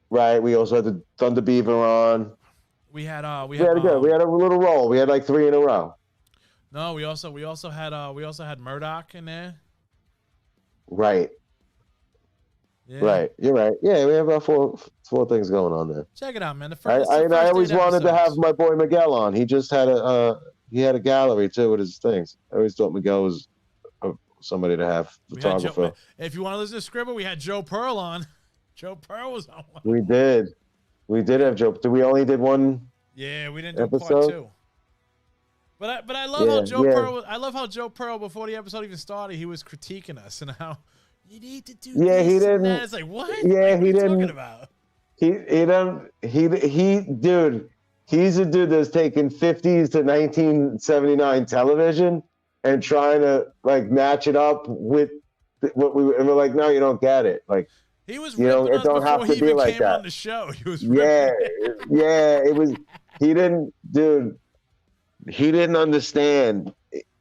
Right. We also had the Thunder Beaver on. We had a little roll. We had like 3 in a row. No, we also had Murdoch in there. Right. Yeah. Right. You're right. Yeah, we have about four things going on there. Check it out, man. I always wanted to have my boy Miguel on. He just had a gallery too with his things. I always thought Miguel was somebody to have photographer. If you want to listen to Scribble, we had Joe Pearl on. Joe Pearl was on one. We did have Joe. We only did one. Yeah, we didn't do part 2. But I love how Joe Pearl. I love how Joe Pearl before the episode even started, he was critiquing us and how you need to do. Yeah, this he didn't. And that. It's like what? Yeah, he didn't. Talking about? Dude. He's a dude that's taken 50s to 1979 television and trying to like match it up with what we and we're like, no, you don't get it. Like, He was you know, ripping it us don't before have he to be even like came that. on the show. He was Yeah, ripping. yeah, it was. He didn't, dude. He didn't understand.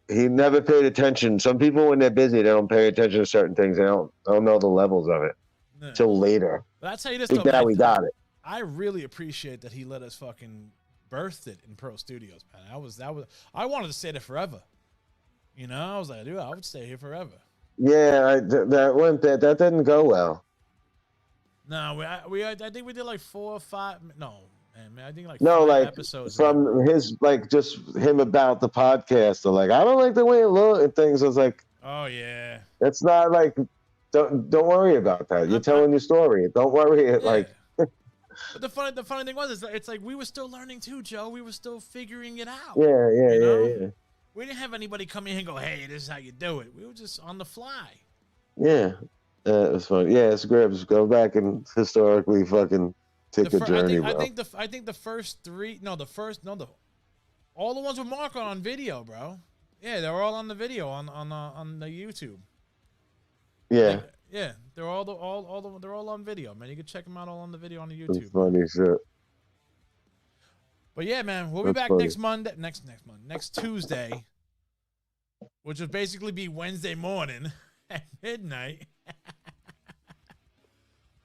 He never paid attention. Some people, when they're busy, they don't pay attention to certain things. They don't know the levels of it Yeah. till later. But I'll tell you this, Think though, now man. we got it. I really appreciate that he let us fucking birth it in Pro Studios, man. I wanted to stay there forever. You know, I was like, dude, I would stay here forever. Yeah, that didn't go well. No, I think we did like 4 or 5. No, man, I think like No, 5 like episodes. from his like just him about the podcast. Or like, I don't like the way it looks and things. I was like, oh yeah, it's not like don't worry about that. You're telling your story. Don't worry. yeah. Like, but the funny thing was, it's like we were still learning too, Joe. We were still figuring it out. yeah, you know? yeah. We didn't have anybody come in and go, "Hey, this is how you do it." We were just on the fly. Yeah, it was fun. Yeah, Scribs, go back and historically fucking take a journey, bro. I think the first 3, all the ones with Mark are on video, bro. Yeah, they're all on the video on the YouTube. Yeah, yeah, they're they're all on video, man. You can check them out all on the video on the YouTube. it's funny shit. But yeah, man, we'll be back funny. next Monday, next Tuesday, which will basically be Wednesday morning at midnight.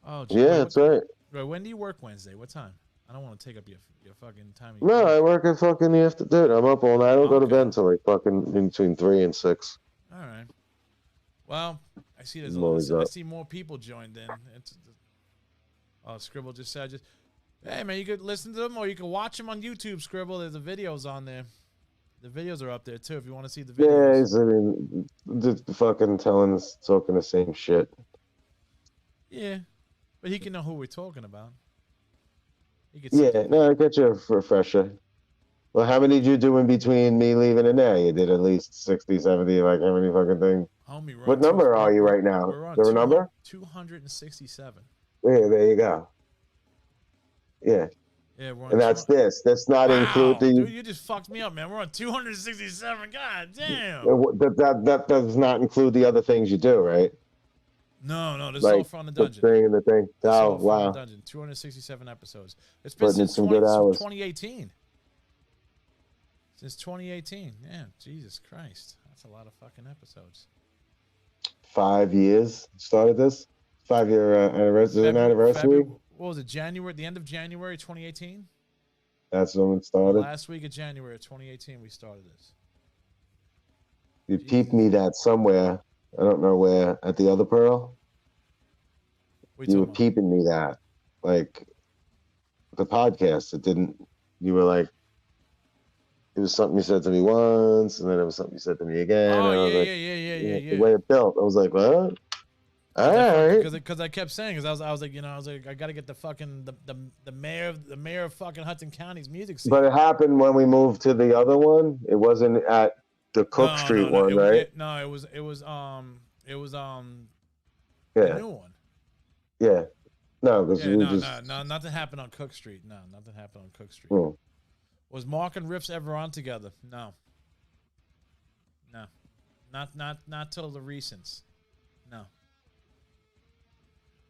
Oh, geez, Yeah, that's right. When do you work Wednesday? What time? I don't want to take up your fucking time. No, I work at fucking the afternoon. I'm up all night. I don't go to bed until like fucking in between 3 and 6. All right. Well, I see I see more people joined in. Scribble just said, hey man, you could listen to them or you can watch them on YouTube. Scribble, there's the videos on there. The videos are up there too if you want to see the videos. Yeah, he's, I mean, just fucking talking the same shit. Yeah, but he can know who we're talking about. Yeah, no, I got you a refresher. Well, how many did you do in between me leaving and now? You did at least 60, 70, like how many fucking things? Homie, what number are you right now? Is there a number? 267. Yeah, there you go. Yeah. Yeah, we're on and that's this. That's not including. Dude, you just fucked me up, man. We're on 267. God damn. That does not include the other things you do, right? No, this is all from the dungeon. The thing and the thing. Oh, wow. The dungeon. 267 episodes. It's been since 2018. Since 2018. Yeah, Jesus Christ. That's a lot of fucking episodes. 5 years started this? 5-year anniversary? What was it, January? The end of January 2018? That's when it started? Last week of January 2018, we started this. You peeped me that somewhere. I don't know where. At the other Pearl? You were peeping me that. Like, the podcast. It didn't... You were like... It was something you said to me once, and then it was something you said to me again. Oh, yeah. The way it built. I was like, what? All right. Because I kept saying, because I was like, I got to get the fucking the mayor of fucking Hudson County's music scene. But it happened when we moved to the other one. It wasn't at the Cook Street one, right? It was the new one. Yeah. No, because no, nothing happened on Cook Street. No, nothing happened on Cook Street. Oh. Was Mark and Riffs ever on together? No. Not till the recents. No.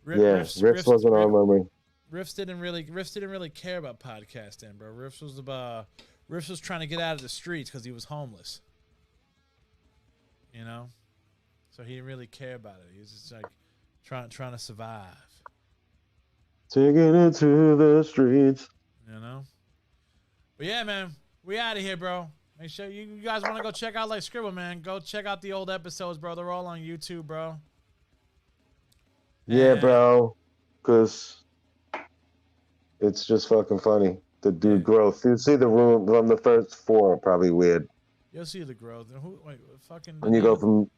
Riffs wasn't on when we. Riffs didn't really care about podcasting, bro. Riffs was trying to get out of the streets because he was homeless. You know, so he didn't really care about it. He was just like trying to survive. Taking it to the streets. You know. But yeah, man, we out of here, bro. Make sure you guys want to go check out like Scribble, man. Go check out the old episodes, bro. They're all on YouTube, bro. Yeah, bro. Because it's just fucking funny. The dude growth. You see the room from the first 4 probably weird. You'll see the growth. Fucking. When you go from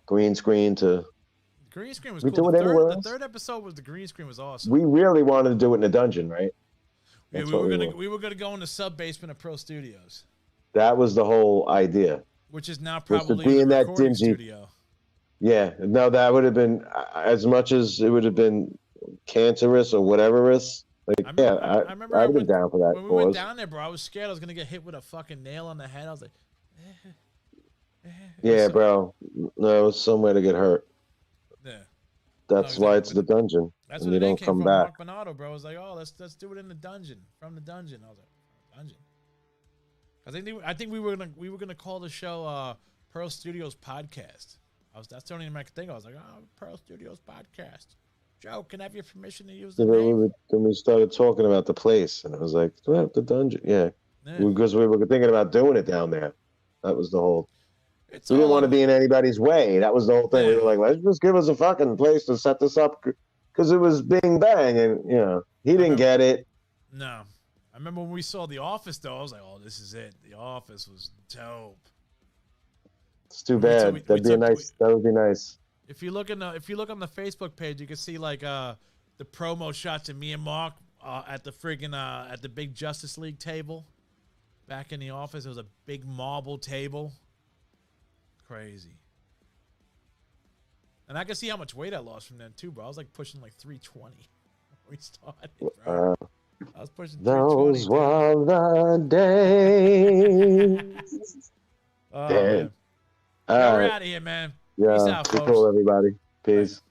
green screen to. Green screen was we cool. Do it anywhere else? The third episode was the green screen was awesome. We really wanted to do it in a dungeon, right? Yeah, we were gonna go in the sub basement of Pro Studios. That was the whole idea. Which is now probably be in the that recording dingy studio. Yeah, no, that would have been as much as it would have been cancerous or whatever is. Like, I remember I'd have been down for that. When we went down there, bro, I was scared I was gonna get hit with a fucking nail on the head. I was like, Yeah, So- bro. No, it was somewhere to get hurt. Yeah. That's No, why exactly, it's but the dungeon, That's and where you the name don't came come from. back. Mark Bernardo, bro, was like, "Oh, let's do it in the dungeon, from the dungeon." I was like, "Dungeon." I think we were gonna call the show Pearl Studios Podcast. That's the only name I could think of. I was like, "Oh, Pearl Studios Podcast." Joe, can I have your permission to use the Then name? we started talking about the place, and it was like, well, the dungeon. Yeah, Yeah. because we were thinking about doing it down there. That was the whole. It's We didn't all want to up. be in anybody's way. That was the whole thing. We Yeah. were like, let's just give us a fucking place to set this up, because it was Bing Bang, and he didn't remember- get it. No. I remember when we saw The Office, though. I was like, "Oh, this is it. The Office was dope." It's too We bad. took- we That'd be took- nice. That would be nice. If you look on the Facebook page, you can see like the promo shots of me and Mark at the friggin' at the big Justice League table back in the office. It was a big marble table. Crazy. And I can see how much weight I lost from then too, bro. I was like pushing like 320 when we started, bro. I was pushing 320. Those were the days. Oh Damn. man. All Yeah, we're right. out of here, man. Yeah. Peace out, Be folks. cool, everybody. Peace.